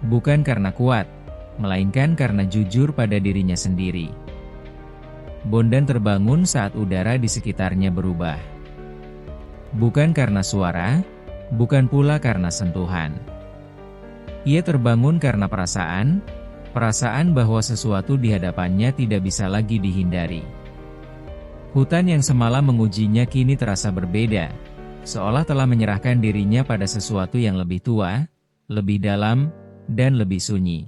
Bukan karena kuat, melainkan karena jujur pada dirinya sendiri. Bondan terbangun saat udara di sekitarnya berubah. Bukan karena suara, bukan pula karena sentuhan. Ia terbangun karena perasaan bahwa sesuatu di hadapannya tidak bisa lagi dihindari. Hutan yang semalam mengujinya kini terasa berbeda, seolah telah menyerahkan dirinya pada sesuatu yang lebih tua, lebih dalam, dan lebih sunyi.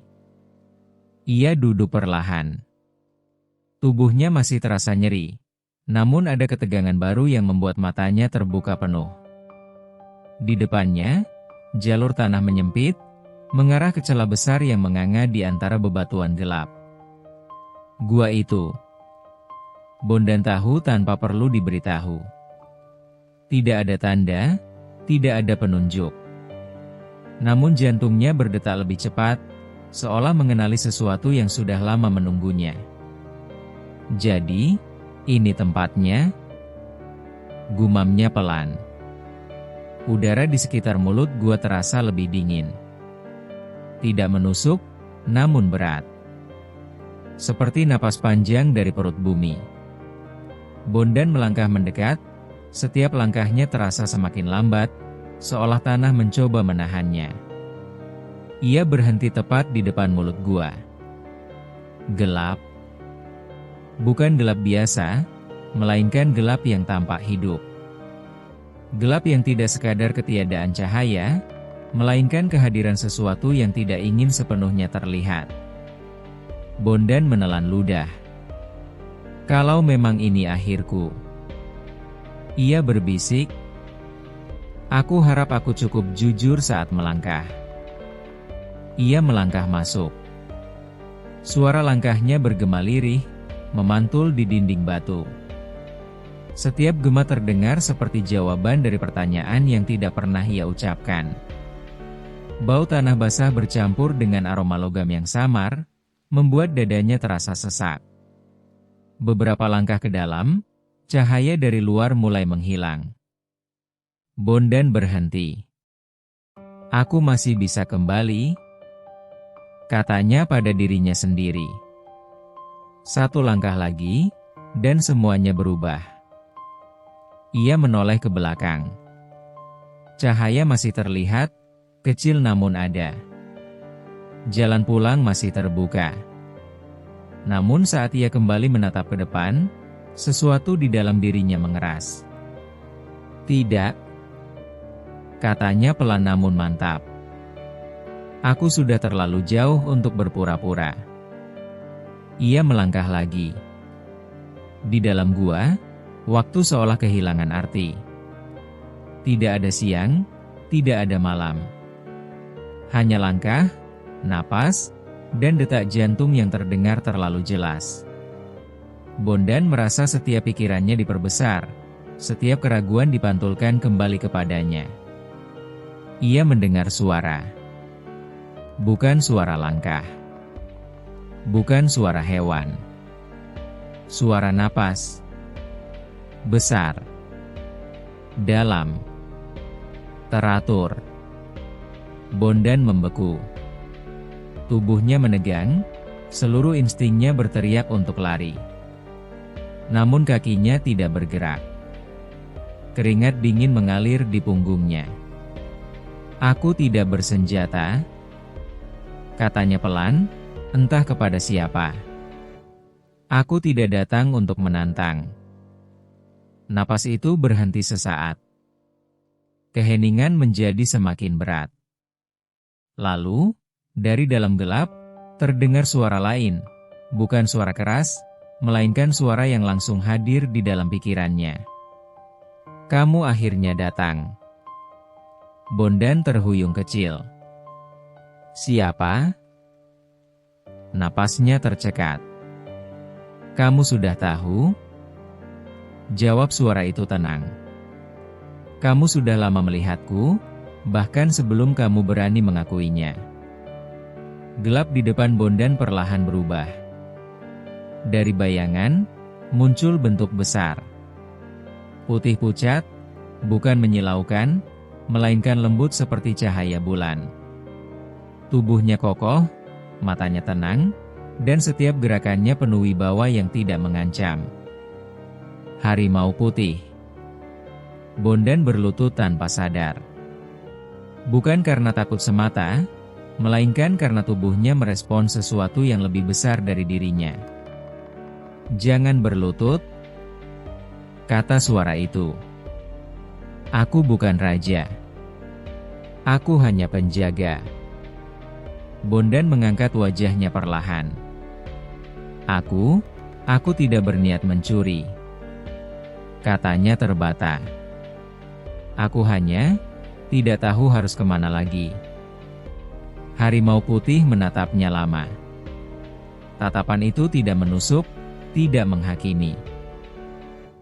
Ia duduk perlahan. Tubuhnya masih terasa nyeri, namun ada ketegangan baru yang membuat matanya terbuka penuh. Di depannya, jalur tanah menyempit, mengarah ke celah besar yang menganga di antara bebatuan gelap. Gua itu. Bondan tahu tanpa perlu diberitahu. Tidak ada tanda, tidak ada penunjuk. Namun jantungnya berdetak lebih cepat, seolah mengenali sesuatu yang sudah lama menunggunya. "Jadi, ini tempatnya?" gumamnya pelan. Udara di sekitar mulut gua terasa lebih dingin. Tidak menusuk, namun berat. Seperti napas panjang dari perut bumi. Bondan melangkah mendekat, setiap langkahnya terasa semakin lambat, seolah tanah mencoba menahannya. Ia berhenti tepat di depan mulut gua. Gelap. Bukan gelap biasa, melainkan gelap yang tampak hidup. Gelap yang tidak sekadar ketiadaan cahaya, melainkan kehadiran sesuatu yang tidak ingin sepenuhnya terlihat. Bondan menelan ludah. "Kalau memang ini akhirku," ia berbisik, "aku harap aku cukup jujur saat melangkah." Ia melangkah masuk. Suara langkahnya bergema lirih, memantul di dinding batu. Setiap gema terdengar seperti jawaban dari pertanyaan yang tidak pernah ia ucapkan. Bau tanah basah bercampur dengan aroma logam yang samar, membuat dadanya terasa sesak. Beberapa langkah ke dalam, cahaya dari luar mulai menghilang. Bondan berhenti. "Aku masih bisa kembali," katanya pada dirinya sendiri. Satu langkah lagi, dan semuanya berubah. Ia menoleh ke belakang. Cahaya masih terlihat, kecil namun ada. Jalan pulang masih terbuka. Namun saat ia kembali menatap ke depan, sesuatu di dalam dirinya mengeras. "Tidak," katanya pelan namun mantap. "Aku sudah terlalu jauh untuk berpura-pura." Ia melangkah lagi. Di dalam gua, waktu seolah kehilangan arti. Tidak ada siang, tidak ada malam. Hanya langkah, napas, dan detak jantung yang terdengar terlalu jelas. Bondan merasa setiap pikirannya diperbesar, setiap keraguan dipantulkan kembali kepadanya. Ia mendengar suara. Bukan suara langkah. Bukan suara hewan. Suara napas. Besar. Dalam. Teratur. Bondan membeku. Tubuhnya menegang, seluruh instingnya berteriak untuk lari. Namun kakinya tidak bergerak. Keringat dingin mengalir di punggungnya. "Aku tidak bersenjata," katanya pelan, entah kepada siapa. "Aku tidak datang untuk menantang." Napas itu berhenti sesaat. Keheningan menjadi semakin berat. Lalu, dari dalam gelap, terdengar suara lain, bukan suara keras, melainkan suara yang langsung hadir di dalam pikirannya. "Kamu akhirnya datang." Bondan terhuyung kecil. "Siapa?" Napasnya tercekat. "Kamu sudah tahu?" Jawab suara itu tenang. "Kamu sudah lama melihatku, bahkan sebelum kamu berani mengakuinya." Gelap di depan Bondan perlahan berubah. Dari bayangan, muncul bentuk besar. Putih pucat, bukan menyilaukan, melainkan lembut seperti cahaya bulan. Tubuhnya kokoh, matanya tenang, dan setiap gerakannya penuh wibawa yang tidak mengancam. Harimau putih. Bondan berlutut tanpa sadar. Bukan karena takut semata, melainkan karena tubuhnya merespon sesuatu yang lebih besar dari dirinya. "Jangan berlutut," kata suara itu. "Aku bukan raja. Aku hanya penjaga." Bondan mengangkat wajahnya perlahan. Aku tidak berniat mencuri," katanya terbata. "Aku hanya tidak tahu harus kemana lagi." Harimau putih menatapnya lama. Tatapan itu tidak menusuk, tidak menghakimi.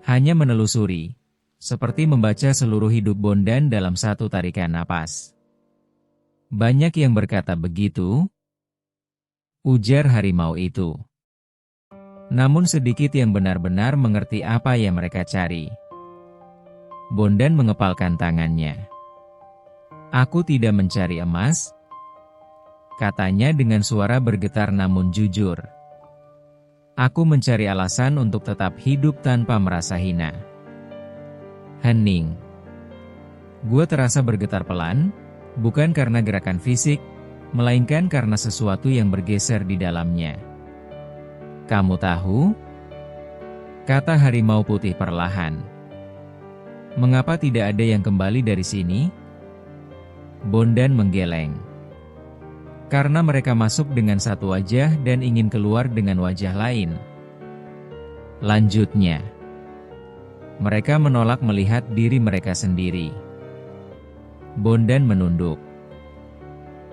Hanya menelusuri, seperti membaca seluruh hidup Bondan dalam satu tarikan napas. Banyak yang berkata begitu, ujar harimau itu. Namun sedikit yang benar-benar mengerti apa yang mereka cari. Bondan mengepalkan tangannya. Aku tidak mencari emas, katanya dengan suara bergetar namun jujur. Aku mencari alasan untuk tetap hidup tanpa merasa hina. Hening. Gua terasa bergetar pelan, bukan karena gerakan fisik, melainkan karena sesuatu yang bergeser di dalamnya. Kamu tahu? Kata harimau putih perlahan. Mengapa tidak ada yang kembali dari sini? Bondan menggeleng. Karena mereka masuk dengan satu wajah dan ingin keluar dengan wajah lain. Lanjutnya, mereka menolak melihat diri mereka sendiri. Bondan menunduk.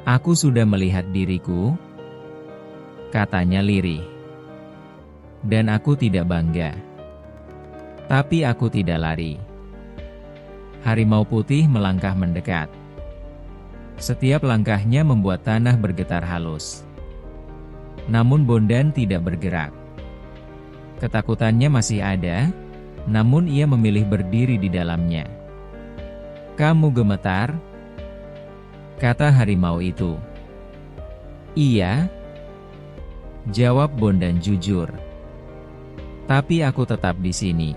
Aku sudah melihat diriku, katanya lirih. Dan aku tidak bangga. Tapi aku tidak lari. Harimau putih melangkah mendekat. Setiap langkahnya membuat tanah bergetar halus. Namun Bondan tidak bergerak. Ketakutannya masih ada, namun ia memilih berdiri di dalamnya. Kamu gemetar? Kata harimau itu. Iya, jawab Bondan jujur. Tapi aku tetap di sini.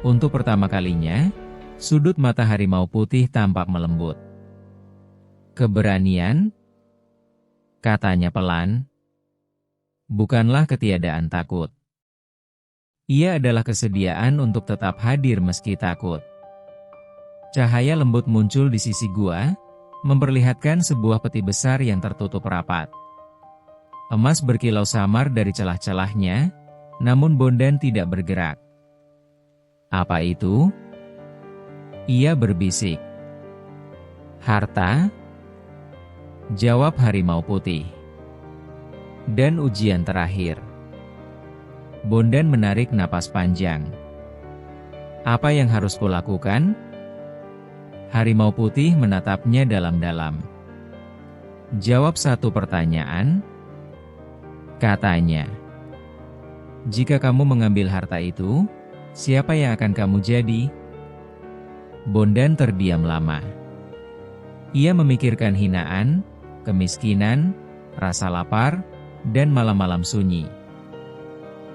Untuk pertama kalinya, sudut mata harimau putih tampak melembut. Keberanian? Katanya pelan. Bukanlah ketiadaan takut. Ia adalah kesediaan untuk tetap hadir meski takut. Cahaya lembut muncul di sisi gua, memperlihatkan sebuah peti besar yang tertutup rapat. Emas berkilau samar dari celah-celahnya, namun Bondan tidak bergerak. Apa itu? Ia berbisik. Harta? Jawab harimau putih. Dan ujian terakhir. Bondan menarik napas panjang. Apa yang harus kulakukan? Harimau putih menatapnya dalam-dalam. Jawab satu pertanyaan. Katanya. Jika kamu mengambil harta itu, siapa yang akan kamu jadi? Bondan terdiam lama. Ia memikirkan hinaan, kemiskinan, rasa lapar, dan malam-malam sunyi.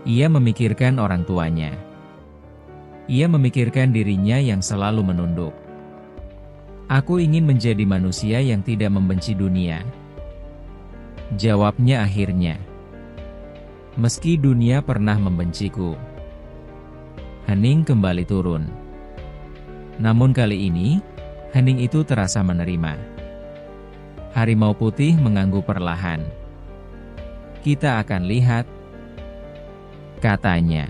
Ia memikirkan orang tuanya. Ia memikirkan dirinya yang selalu menunduk. Aku ingin menjadi manusia yang tidak membenci dunia. Jawabnya akhirnya. Meski dunia pernah membenciku. Hening kembali turun. Namun kali ini, hening itu terasa menerima. Harimau putih mengangguk perlahan. Kita akan lihat, katanya.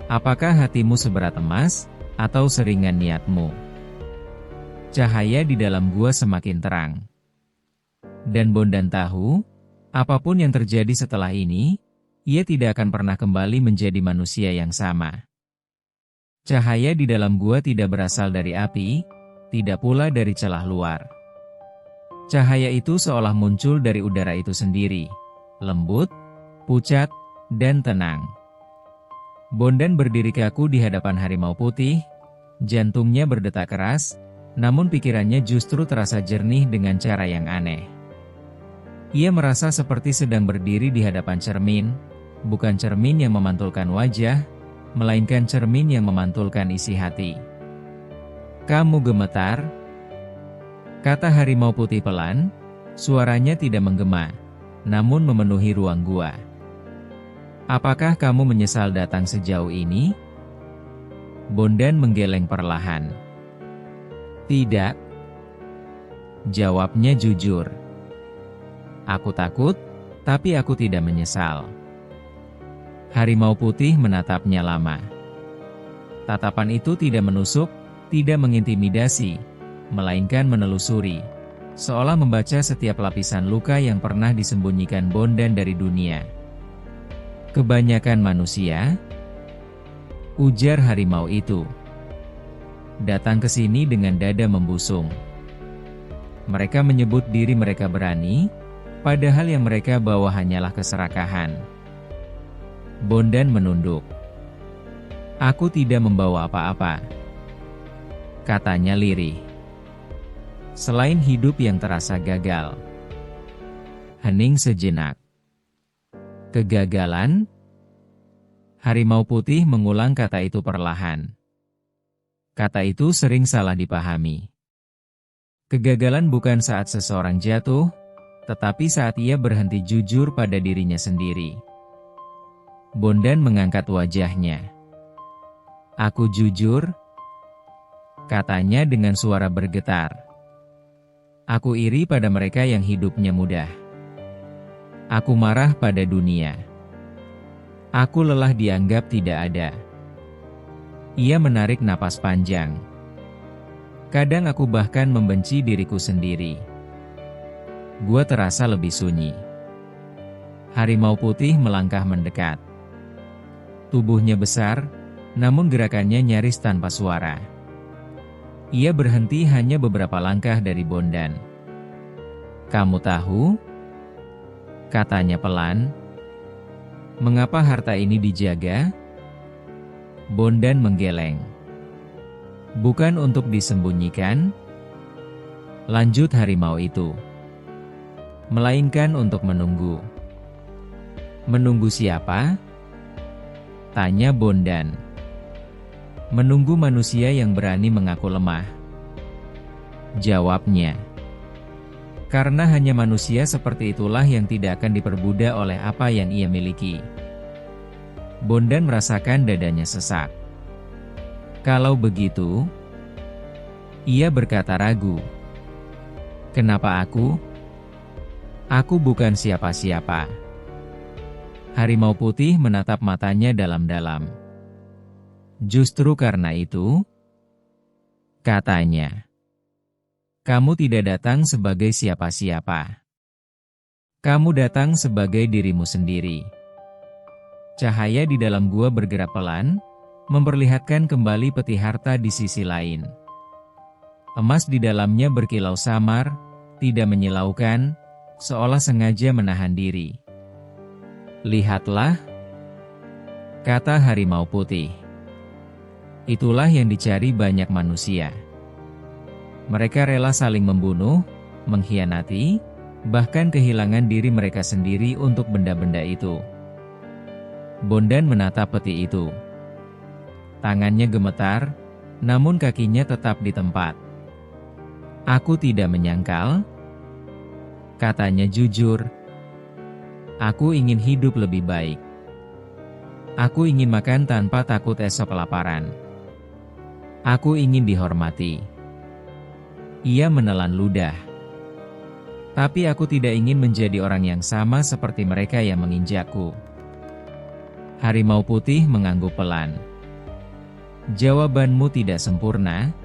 Apakah hatimu seberat emas, atau seringan niatmu? Cahaya di dalam gua semakin terang. Dan Bondan tahu, apapun yang terjadi setelah ini, ia tidak akan pernah kembali menjadi manusia yang sama. Cahaya di dalam gua tidak berasal dari api, tidak pula dari celah luar. Cahaya itu seolah muncul dari udara itu sendiri, lembut, pucat, dan tenang. Bondan berdiri kaku di hadapan harimau putih, jantungnya berdetak keras, namun pikirannya justru terasa jernih dengan cara yang aneh. Ia merasa seperti sedang berdiri di hadapan cermin, bukan cermin yang memantulkan wajah, melainkan cermin yang memantulkan isi hati. Kamu gemetar? Kata harimau putih pelan, suaranya tidak menggema, namun memenuhi ruang gua. Apakah kamu menyesal datang sejauh ini? Bondan menggeleng perlahan. Tidak. Jawabnya jujur. Aku takut, tapi aku tidak menyesal. Harimau putih menatapnya lama. Tatapan itu tidak menusuk, tidak mengintimidasi, melainkan menelusuri, seolah membaca setiap lapisan luka yang pernah disembunyikan Bondan dari dunia. Kebanyakan manusia, ujar harimau itu, datang ke sini dengan dada membusung. Mereka menyebut diri mereka berani, padahal yang mereka bawa hanyalah keserakahan. Bondan menunduk. Aku tidak membawa apa-apa, katanya lirih. Selain hidup yang terasa gagal. Hening sejenak. Kegagalan? Harimau putih mengulang kata itu perlahan. Kata itu sering salah dipahami. Kegagalan bukan saat seseorang jatuh, tetapi saat ia berhenti jujur pada dirinya sendiri. Bondan mengangkat wajahnya. Aku jujur, katanya dengan suara bergetar. Aku iri pada mereka yang hidupnya mudah. Aku marah pada dunia. Aku lelah dianggap tidak ada. Ia menarik napas panjang. Kadang aku bahkan membenci diriku sendiri. Gua terasa lebih sunyi. Harimau putih melangkah mendekat. Tubuhnya besar, namun gerakannya nyaris tanpa suara. Ia berhenti hanya beberapa langkah dari Bondan. Kamu tahu? Katanya pelan. Mengapa harta ini dijaga? Bondan menggeleng. Bukan untuk disembunyikan, lanjut harimau itu. Melainkan untuk menunggu. Menunggu siapa? Tanya Bondan. Menunggu manusia yang berani mengaku lemah. Jawabnya. Karena hanya manusia seperti itulah yang tidak akan diperbudak oleh apa yang ia miliki. Bondan merasakan dadanya sesak. Kalau begitu, ia berkata ragu. Kenapa aku? Aku bukan siapa-siapa. Harimau putih menatap matanya dalam-dalam. Justru karena itu, katanya. Kamu tidak datang sebagai siapa-siapa. Kamu datang sebagai dirimu sendiri. Cahaya di dalam gua bergerak pelan, memperlihatkan kembali peti harta di sisi lain. Emas di dalamnya berkilau samar, tidak menyilaukan, seolah sengaja menahan diri. Lihatlah, kata harimau putih. Itulah yang dicari banyak manusia. Mereka rela saling membunuh, mengkhianati, bahkan kehilangan diri mereka sendiri untuk benda-benda itu. Bondan menatap peti itu. Tangannya gemetar, namun kakinya tetap di tempat. Aku tidak menyangkal, katanya jujur. Aku ingin hidup lebih baik. Aku ingin makan tanpa takut esok kelaparan. Aku ingin dihormati. Ia menelan ludah. Tapi aku tidak ingin menjadi orang yang sama seperti mereka yang menginjakku. Harimau putih mengangguk pelan. Jawabanmu tidak sempurna,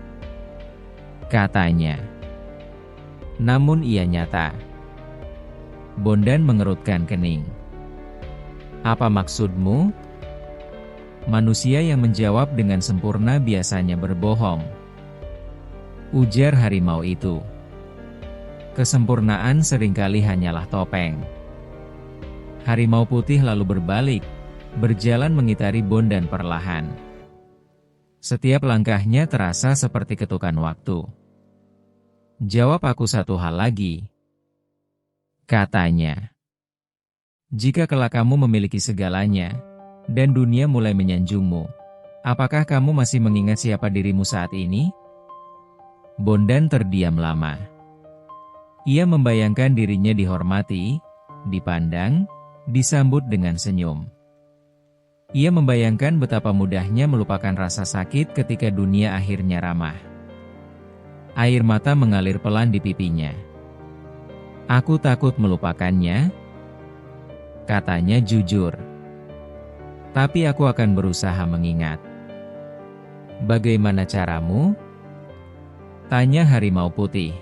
katanya. Namun ia nyata. Bondan mengerutkan kening. Apa maksudmu? Manusia yang menjawab dengan sempurna biasanya berbohong. Ujar harimau itu. Kesempurnaan seringkali hanyalah topeng. Harimau putih lalu berbalik, berjalan mengitari Bondan perlahan. Setiap langkahnya terasa seperti ketukan waktu. Jawab aku satu hal lagi, katanya. Jika kelak kamu memiliki segalanya, dan dunia mulai menyanjungmu, apakah kamu masih mengingat siapa dirimu saat ini? Bondan terdiam lama. Ia membayangkan dirinya dihormati, dipandang, disambut dengan senyum. Ia membayangkan betapa mudahnya melupakan rasa sakit ketika dunia akhirnya ramah. Air mata mengalir pelan di pipinya. Aku takut melupakannya, katanya jujur. Tapi aku akan berusaha mengingat. Bagaimana caramu? Tanya harimau putih.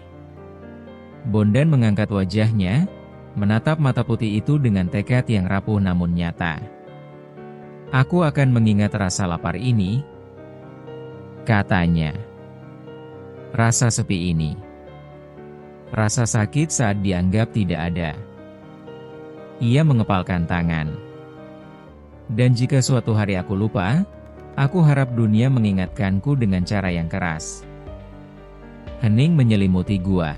Bondan mengangkat wajahnya, menatap mata putih itu dengan tekad yang rapuh namun nyata. Aku akan mengingat rasa lapar ini, katanya. Rasa sepi ini. Rasa sakit saat dianggap tidak ada. Ia mengepalkan tangan. Dan jika suatu hari aku lupa, aku harap dunia mengingatkanku dengan cara yang keras. Hening menyelimuti gua.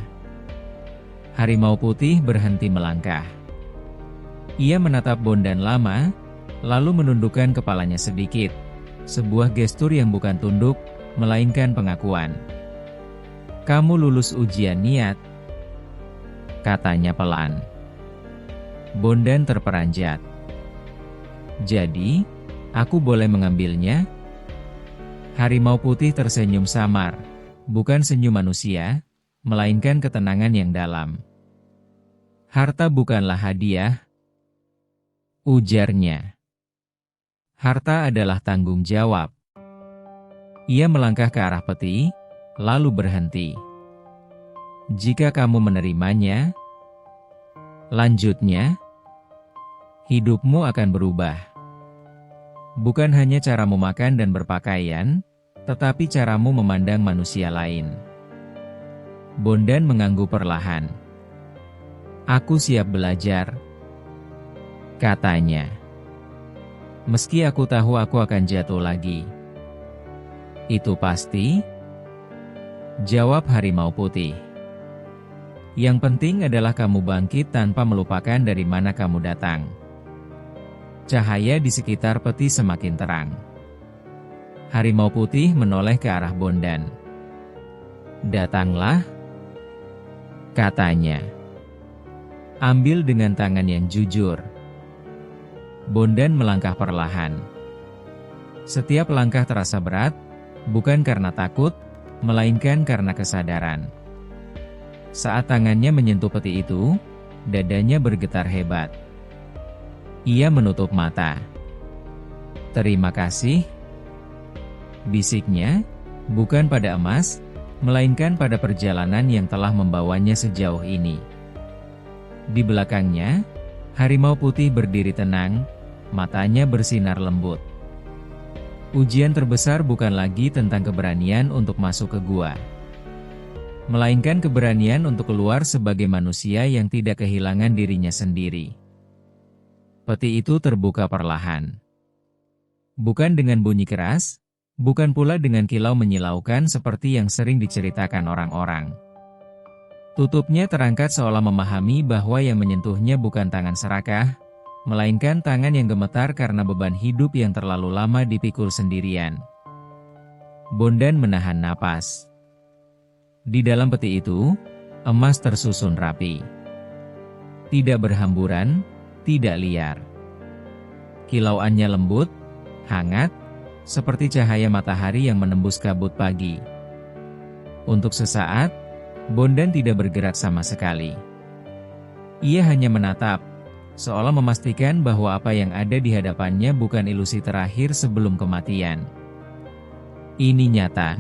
Harimau putih berhenti melangkah. Ia menatap Bondan lama, lalu menundukkan kepalanya sedikit. Sebuah gestur yang bukan tunduk, melainkan pengakuan. "Kamu lulus ujian niat," katanya pelan. Bondan terperanjat. "Jadi, aku boleh mengambilnya?" Harimau putih tersenyum samar, bukan senyum manusia, melainkan ketenangan yang dalam. "Harta bukanlah hadiah," ujarnya. "Harta adalah tanggung jawab." Ia melangkah ke arah peti, lalu berhenti. "Jika kamu menerimanya," lanjutnya, "hidupmu akan berubah. Bukan hanya caramu makan dan berpakaian, tetapi caramu memandang manusia lain." Bondan mengangguk perlahan. "Aku siap belajar," katanya. "Meski aku tahu aku akan jatuh lagi." "Itu pasti," jawab harimau putih. "Yang penting adalah kamu bangkit tanpa melupakan dari mana kamu datang." Cahaya di sekitar peti semakin terang. Harimau putih menoleh ke arah Bondan. "Datanglah," katanya. "Ambil dengan tangan yang jujur." Bondan melangkah perlahan. Setiap langkah terasa berat, bukan karena takut, melainkan karena kesadaran. Saat tangannya menyentuh peti itu, dadanya bergetar hebat. Ia menutup mata. "Terima kasih," bisiknya, bukan pada emas, melainkan pada perjalanan yang telah membawanya sejauh ini. Di belakangnya, harimau putih berdiri tenang, matanya bersinar lembut. Ujian terbesar bukan lagi tentang keberanian untuk masuk ke gua, melainkan keberanian untuk keluar sebagai manusia yang tidak kehilangan dirinya sendiri. Peti itu terbuka perlahan. Bukan dengan bunyi keras, bukan pula dengan kilau menyilaukan seperti yang sering diceritakan orang-orang. Tutupnya terangkat seolah memahami bahwa yang menyentuhnya bukan tangan serakah, melainkan tangan yang gemetar karena beban hidup yang terlalu lama dipikul sendirian. Bondan menahan napas. Di dalam peti itu, emas tersusun rapi. Tidak berhamburan, tidak liar. Kilauannya lembut, hangat, seperti cahaya matahari yang menembus kabut pagi. Untuk sesaat, Bondan tidak bergerak sama sekali. Ia hanya menatap, seolah memastikan bahwa apa yang ada di hadapannya bukan ilusi terakhir sebelum kematian. "Ini nyata,"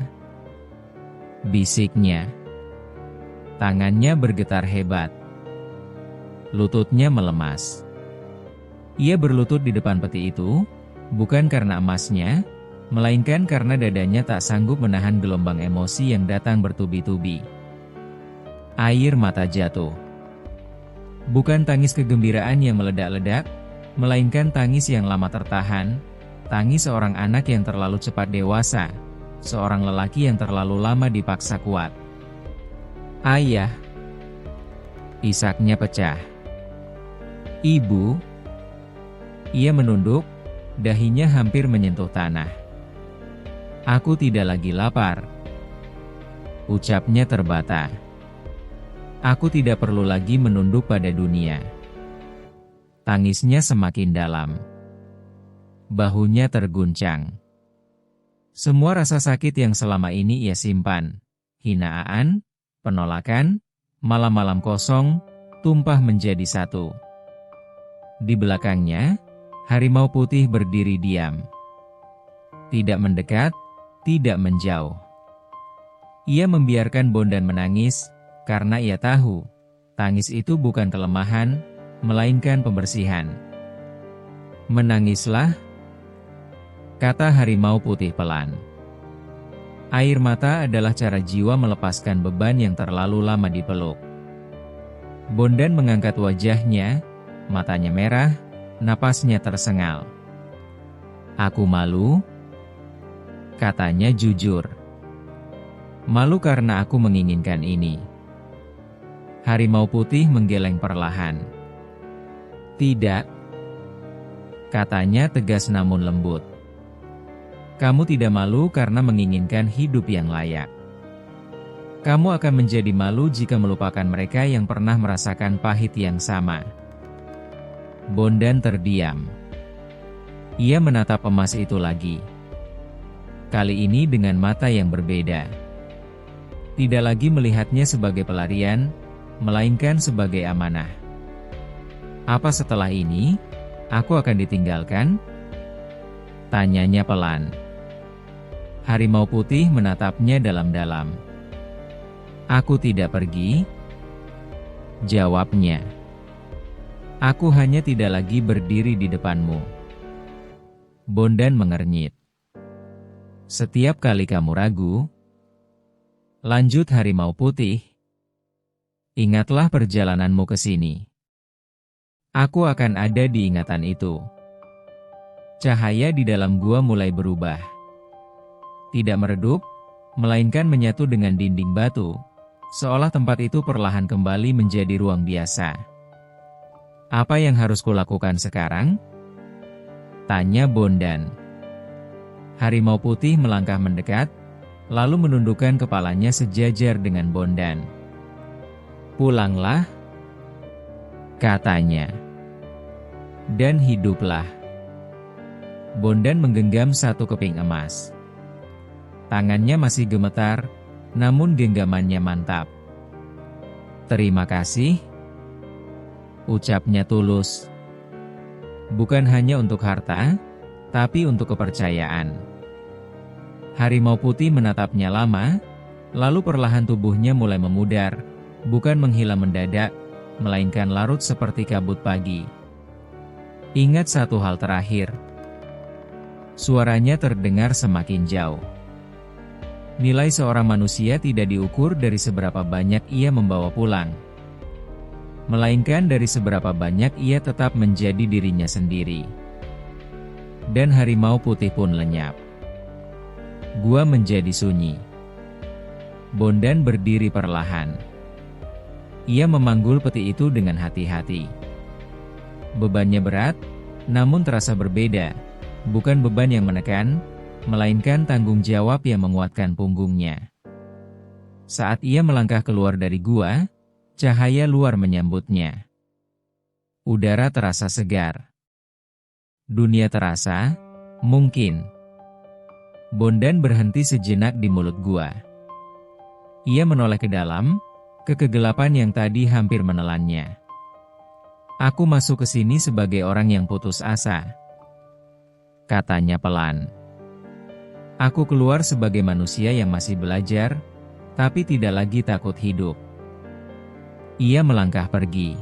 bisiknya. Tangannya bergetar hebat. Lututnya melemas. Ia berlutut di depan peti itu, bukan karena emasnya, melainkan karena dadanya tak sanggup menahan gelombang emosi yang datang bertubi-tubi. Air mata jatuh. Bukan tangis kegembiraan yang meledak-ledak, melainkan tangis yang lama tertahan, tangis seorang anak yang terlalu cepat dewasa, seorang lelaki yang terlalu lama dipaksa kuat. "Ayah!" Isaknya pecah. "Ibu!" Ia menunduk, dahinya hampir menyentuh tanah. "Aku tidak lagi lapar," ucapnya terbata. "Aku tidak perlu lagi menunduk pada dunia." Tangisnya semakin dalam. Bahunya terguncang. Semua rasa sakit yang selama ini ia simpan, hinaan, penolakan, malam-malam kosong, tumpah menjadi satu. Di belakangnya, harimau putih berdiri diam. Tidak mendekat, tidak menjauh. Ia membiarkan Bondan menangis, karena ia tahu, tangis itu bukan kelemahan, melainkan pembersihan. "Menangislah," kata harimau putih pelan. Air mata adalah cara jiwa melepaskan beban yang terlalu lama dipeluk. Bondan mengangkat wajahnya, matanya merah, napasnya tersengal. Aku malu, katanya jujur. Malu karena aku menginginkan ini. Harimau putih menggeleng perlahan. Tidak, katanya tegas namun lembut. Kamu tidak malu karena menginginkan hidup yang layak. Kamu akan menjadi malu jika melupakan mereka yang pernah merasakan pahit yang sama. Bondan terdiam. Ia menatap emas itu lagi. Kali ini dengan mata yang berbeda. Tidak lagi melihatnya sebagai pelarian, melainkan sebagai amanah. Apa setelah ini, aku akan ditinggalkan? Tanyanya pelan. Harimau putih menatapnya dalam-dalam. Aku tidak pergi, jawabnya. Aku hanya tidak lagi berdiri di depanmu. Bondan mengernyit. Setiap kali kamu ragu, lanjut harimau putih, ingatlah perjalananmu ke sini. Aku akan ada di ingatan itu. Cahaya di dalam gua mulai berubah. Tidak meredup, melainkan menyatu dengan dinding batu. Seolah tempat itu perlahan kembali menjadi ruang biasa. Apa yang harus kulakukan sekarang? Tanya Bondan. Harimau putih melangkah mendekat, lalu menundukkan kepalanya sejajar dengan Bondan. Pulanglah, katanya. Dan hiduplah. Bondan menggenggam satu keping emas. Tangannya masih gemetar, namun genggamannya mantap. Terima kasih, ucapnya tulus. Bukan hanya untuk harta, tapi untuk kepercayaan. Harimau putih menatapnya lama, lalu perlahan tubuhnya mulai memudar, bukan menghilang mendadak, melainkan larut seperti kabut pagi. Ingat satu hal terakhir. Suaranya terdengar semakin jauh. Nilai seorang manusia tidak diukur dari seberapa banyak ia membawa pulang, melainkan dari seberapa banyak ia tetap menjadi dirinya sendiri. Dan harimau putih pun lenyap. Gua menjadi sunyi. Bondan berdiri perlahan. Ia memanggul peti itu dengan hati-hati. Bebannya berat, namun terasa berbeda. Bukan beban yang menekan, melainkan tanggung jawab yang menguatkan punggungnya. Saat ia melangkah keluar dari gua, cahaya luar menyambutnya. Udara terasa segar. Dunia terasa, mungkin. Bondan berhenti sejenak di mulut gua. Ia menoleh ke dalam, ke kegelapan yang tadi hampir menelannya. Aku masuk ke sini sebagai orang yang putus asa, katanya pelan. Aku keluar sebagai manusia yang masih belajar, tapi tidak lagi takut hidup. Ia melangkah pergi.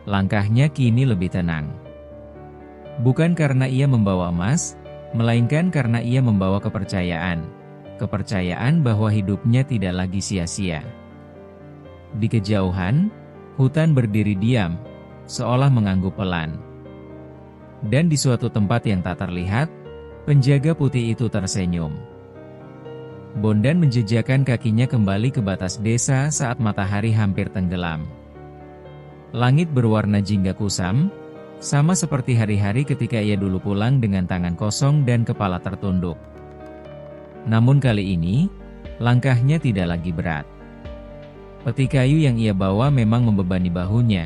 Langkahnya kini lebih tenang. Bukan karena ia membawa emas, melainkan karena ia membawa kepercayaan. Kepercayaan bahwa hidupnya tidak lagi sia-sia. Di kejauhan, hutan berdiri diam, seolah mengangguk pelan. Dan di suatu tempat yang tak terlihat, penjaga putih itu tersenyum. Bondan menjejakkan kakinya kembali ke batas desa saat matahari hampir tenggelam. Langit berwarna jingga kusam, sama seperti hari-hari ketika ia dulu pulang dengan tangan kosong dan kepala tertunduk. Namun kali ini, langkahnya tidak lagi berat. Peti kayu yang ia bawa memang membebani bahunya,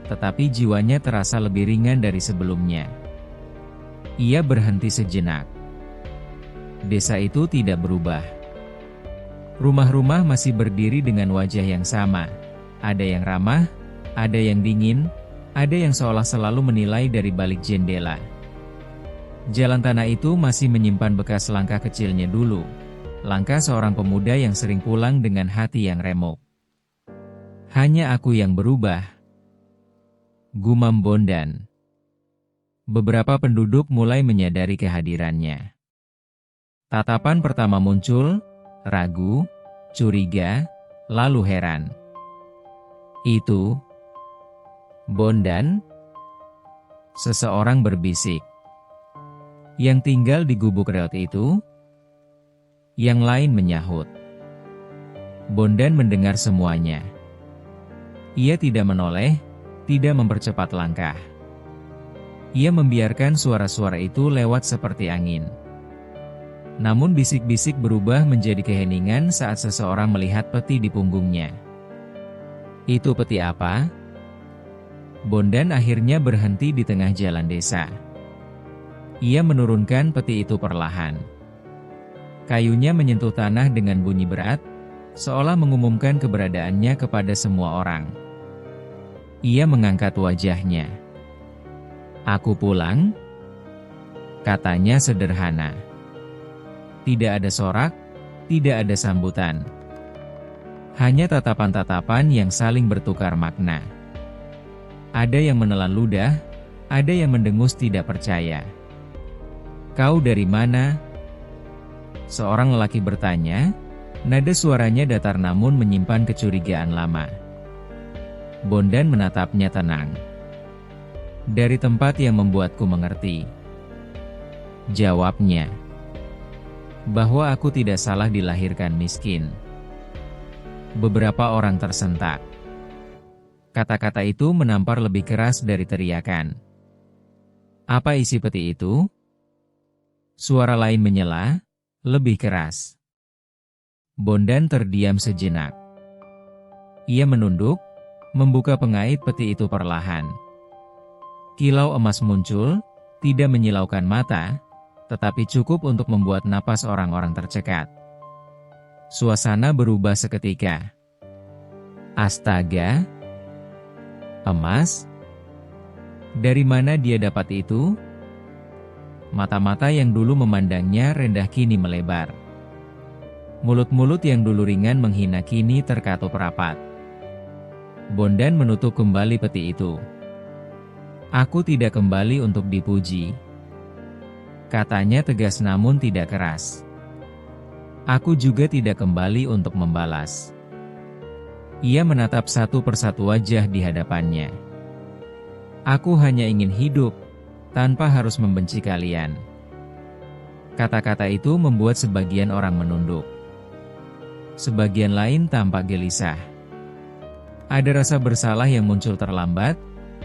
tetapi jiwanya terasa lebih ringan dari sebelumnya. Ia berhenti sejenak. Desa itu tidak berubah. Rumah-rumah masih berdiri dengan wajah yang sama. Ada yang ramah, ada yang dingin, ada yang seolah selalu menilai dari balik jendela. Jalan tanah itu masih menyimpan bekas langkah kecilnya dulu. Langkah seorang pemuda yang sering pulang dengan hati yang remuk. Hanya aku yang berubah, gumam Bondan. Beberapa penduduk mulai menyadari kehadirannya. Tatapan pertama muncul, ragu, curiga, lalu heran. Itu, Bondan? Seseorang berbisik. Yang tinggal di gubuk reot itu? Yang lain menyahut. Bondan mendengar semuanya. Ia tidak menoleh, tidak mempercepat langkah. Ia membiarkan suara-suara itu lewat seperti angin. Namun bisik-bisik berubah menjadi keheningan saat seseorang melihat peti di punggungnya. Itu peti apa? Bondan akhirnya berhenti di tengah jalan desa. Ia menurunkan peti itu perlahan. Kayunya menyentuh tanah dengan bunyi berat, seolah mengumumkan keberadaannya kepada semua orang. Ia mengangkat wajahnya. "Aku pulang?" katanya sederhana. Tidak ada sorak, tidak ada sambutan. Hanya tatapan-tatapan yang saling bertukar makna. Ada yang menelan ludah, ada yang mendengus tidak percaya. "Kau dari mana?" Seorang lelaki bertanya, nada suaranya datar namun menyimpan kecurigaan lama. Bondan menatapnya tenang. "Dari tempat yang membuatku mengerti," jawabnya, "bahwa aku tidak salah dilahirkan miskin." Beberapa orang tersentak. Kata-kata itu menampar lebih keras dari teriakan. "Apa isi peti itu?" Suara lain menyela, lebih keras. Bondan terdiam sejenak. Ia menunduk, membuka pengait peti itu perlahan. Kilau emas muncul, tidak menyilaukan mata, tetapi cukup untuk membuat napas orang-orang tercekat. Suasana berubah seketika. Astaga! Emas? Dari mana dia dapat itu? Mata-mata yang dulu memandangnya rendah kini melebar. Mulut-mulut yang dulu ringan menghina kini terkatup rapat. Bondan menutup kembali peti itu. "Aku tidak kembali untuk dipuji," katanya tegas namun tidak keras. "Aku juga tidak kembali untuk membalas." Ia menatap satu persatu wajah di hadapannya. "Aku hanya ingin hidup, tanpa harus membenci kalian." Kata-kata itu membuat sebagian orang menunduk. Sebagian lain tampak gelisah. Ada rasa bersalah yang muncul terlambat,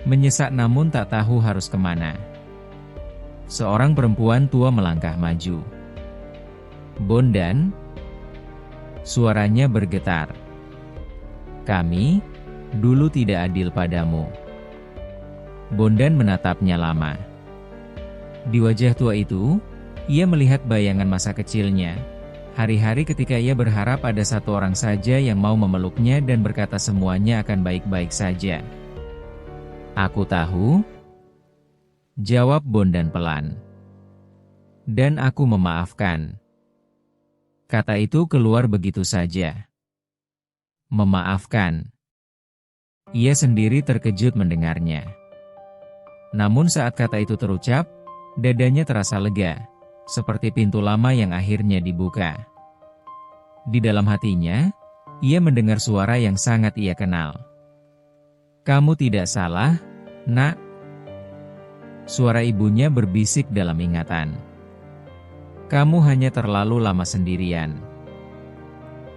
menyesak namun tak tahu harus kemana. Seorang perempuan tua melangkah maju. "Bondan?" Suaranya bergetar. "Kami, dulu tidak adil padamu." Bondan menatapnya lama. Di wajah tua itu, ia melihat bayangan masa kecilnya. Hari-hari ketika ia berharap ada satu orang saja yang mau memeluknya dan berkata semuanya akan baik-baik saja. "Aku tahu," jawab Bondan pelan. "Dan aku memaafkan." Kata itu keluar begitu saja. Memaafkan. Ia sendiri terkejut mendengarnya. Namun saat kata itu terucap, dadanya terasa lega, seperti pintu lama yang akhirnya dibuka. Di dalam hatinya, ia mendengar suara yang sangat ia kenal. "Kamu tidak salah, Nak." Suara ibunya berbisik dalam ingatan. "Kamu hanya terlalu lama sendirian."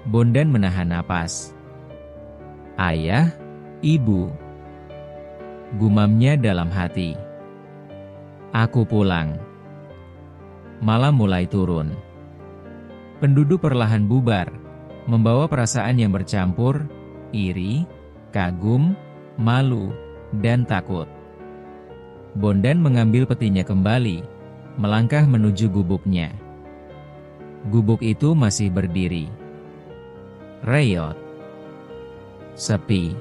Bondan menahan napas. "Ayah, Ibu," gumamnya dalam hati. "Aku pulang." Malam mulai turun. Penduduk perlahan bubar, membawa perasaan yang bercampur, iri, kagum, malu, dan takut. Bondan mengambil petinya kembali, melangkah menuju gubuknya. Gubuk itu masih berdiri. Reot. Sepi.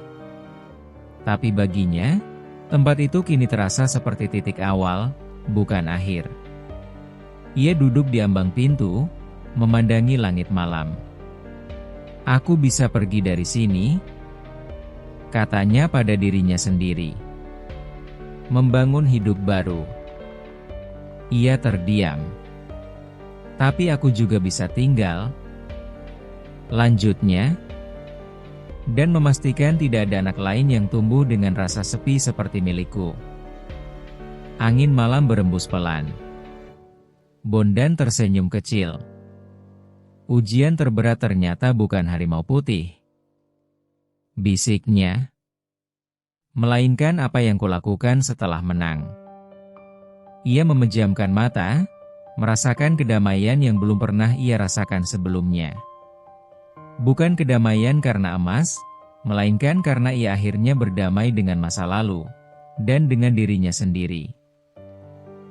Tapi baginya, tempat itu kini terasa seperti titik awal, bukan akhir. Ia duduk di ambang pintu, memandangi langit malam. "Aku bisa pergi dari sini," katanya pada dirinya sendiri. "Membangun hidup baru." Ia terdiam. "Tapi aku juga bisa tinggal," lanjutnya. dan memastikan tidak ada anak lain yang tumbuh dengan rasa sepi seperti milikku. Angin malam berembus pelan. Bondan tersenyum kecil. Ujian terberat ternyata bukan harimau putih, bisiknya, melainkan apa yang kulakukan setelah menang. Ia memejamkan mata, merasakan kedamaian yang belum pernah ia rasakan sebelumnya. Bukan kedamaian karena emas, melainkan karena ia akhirnya berdamai dengan masa lalu, dan dengan dirinya sendiri.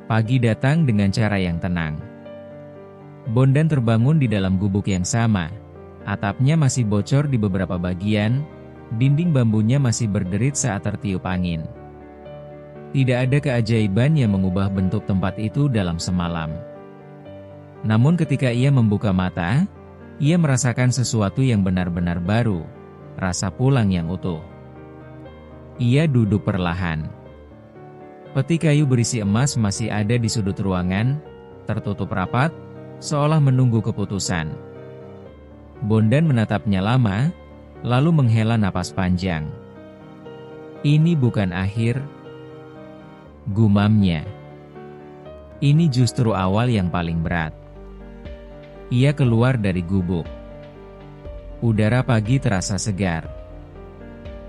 Pagi datang dengan cara yang tenang. Bondan terbangun di dalam gubuk yang sama. Atapnya masih bocor di beberapa bagian, dinding bambunya masih berderit saat tertiup angin. Tidak ada keajaiban yang mengubah bentuk tempat itu dalam semalam. Namun ketika ia membuka mata, ia merasakan sesuatu yang benar-benar baru, rasa pulang yang utuh. Ia duduk perlahan. Peti kayu berisi emas masih ada di sudut ruangan, tertutup rapat, seolah menunggu keputusan. Bondan menatapnya lama, lalu menghela napas panjang. Ini bukan akhir, gumamnya. Ini justru awal yang paling berat. Ia keluar dari gubuk. Udara pagi terasa segar.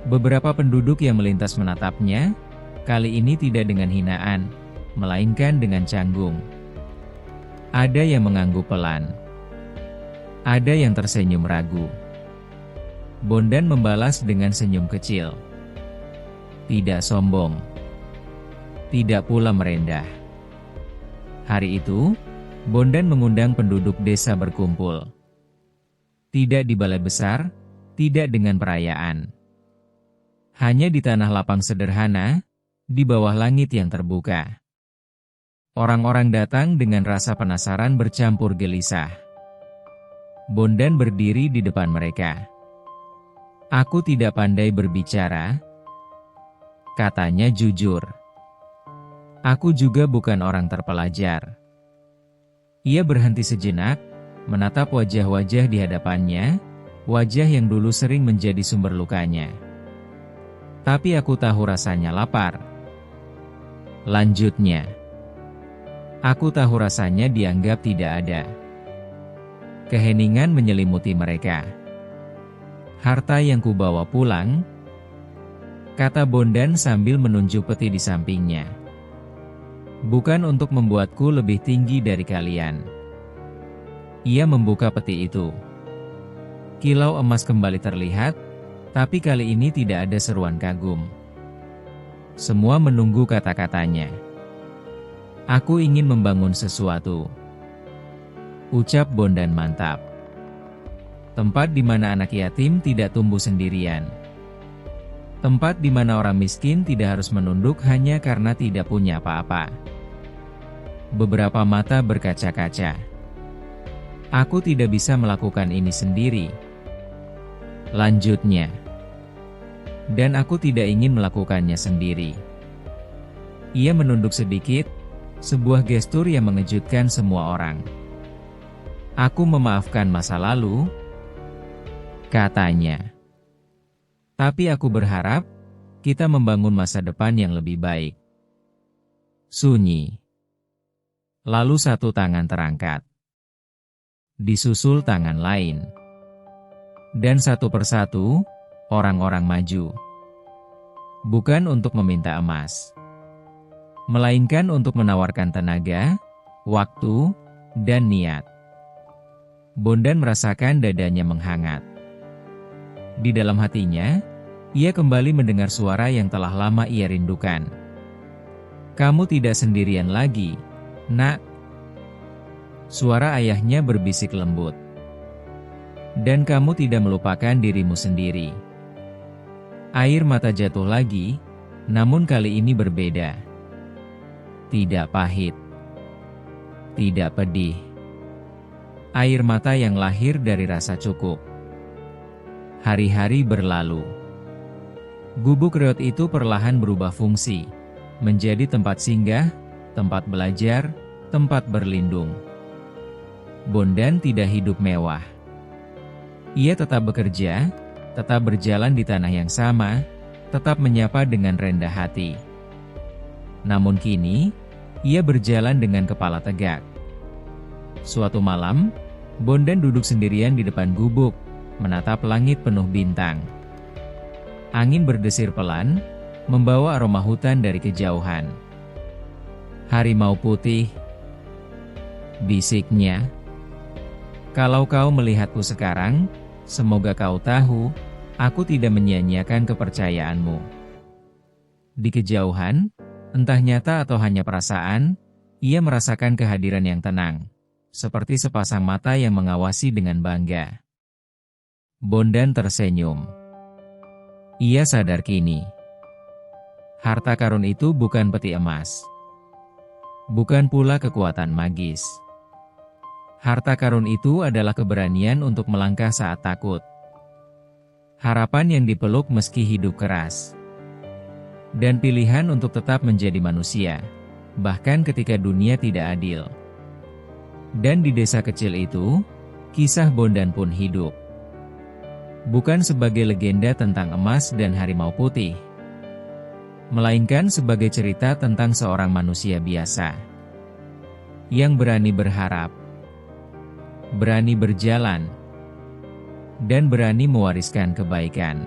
Beberapa penduduk yang melintas menatapnya, kali ini tidak dengan hinaan, melainkan dengan canggung. Ada yang mengangguk pelan. Ada yang tersenyum ragu. Bondan membalas dengan senyum kecil. Tidak sombong. Tidak pula merendah. Hari itu, Bondan mengundang penduduk desa berkumpul. Tidak di balai besar, tidak dengan perayaan. Hanya di tanah lapang sederhana, di bawah langit yang terbuka. Orang-orang datang dengan rasa penasaran bercampur gelisah. Bondan berdiri di depan mereka. Aku tidak pandai berbicara, katanya jujur. Aku juga bukan orang terpelajar. Ia berhenti sejenak, menatap wajah-wajah di hadapannya, wajah yang dulu sering menjadi sumber lukanya. Tapi aku tahu rasanya lapar. Lanjutnya. Aku tahu rasanya dianggap tidak ada. Keheningan menyelimuti mereka. Harta yang kubawa pulang, kata Bondan sambil menunjuk peti di sampingnya. Bukan untuk membuatku lebih tinggi dari kalian. Ia membuka peti itu. Kilau emas kembali terlihat, tapi kali ini tidak ada seruan kagum. Semua menunggu kata-katanya. Aku ingin membangun sesuatu. Ucap Bondan mantap. Tempat di mana anak yatim tidak tumbuh sendirian. Tempat di mana orang miskin tidak harus menunduk hanya karena tidak punya apa-apa. Beberapa mata berkaca-kaca. Aku tidak bisa melakukan ini sendiri. Lanjutnya. Dan aku tidak ingin melakukannya sendiri. Ia menunduk sedikit, sebuah gestur yang mengejutkan semua orang. Aku memaafkan masa lalu, katanya. Tapi aku berharap, kita membangun masa depan yang lebih baik. Sunyi. Lalu satu tangan terangkat. Disusul tangan lain. Dan satu persatu, orang-orang maju. Bukan untuk meminta emas. Melainkan untuk menawarkan tenaga, waktu, dan niat. Bondan merasakan dadanya menghangat. Di dalam hatinya, ia kembali mendengar suara yang telah lama ia rindukan. Kamu tidak sendirian lagi, nak. Suara ayahnya berbisik lembut. Dan kamu tidak melupakan dirimu sendiri. Air mata jatuh lagi, namun kali ini berbeda. Tidak pahit. Tidak pedih. Air mata yang lahir dari rasa cukup. Hari-hari berlalu. Gubuk reot itu perlahan berubah fungsi, menjadi tempat singgah, tempat belajar, tempat berlindung. Bondan tidak hidup mewah. Ia tetap bekerja, tetap berjalan di tanah yang sama, tetap menyapa dengan rendah hati. Namun kini, ia berjalan dengan kepala tegak. Suatu malam, Bondan duduk sendirian di depan gubuk, menatap langit penuh bintang. Angin berdesir pelan, membawa aroma hutan dari kejauhan. "Harimau putih," bisiknya. "Kalau kau melihatku sekarang, semoga kau tahu, aku tidak menyia-nyiakan kepercayaanmu." Di kejauhan, entah nyata atau hanya perasaan, ia merasakan kehadiran yang tenang, seperti sepasang mata yang mengawasi dengan bangga. Bondan tersenyum. Ia sadar kini, harta karun itu bukan peti emas. Bukan pula kekuatan magis. Harta karun itu adalah keberanian untuk melangkah saat takut. Harapan yang dipeluk meski hidup keras. Dan pilihan untuk tetap menjadi manusia, bahkan ketika dunia tidak adil. Dan di desa kecil itu, kisah Bondan pun hidup. Bukan sebagai legenda tentang emas dan harimau putih, melainkan sebagai cerita tentang seorang manusia biasa yang berani berharap, berani berjalan, dan berani mewariskan kebaikan.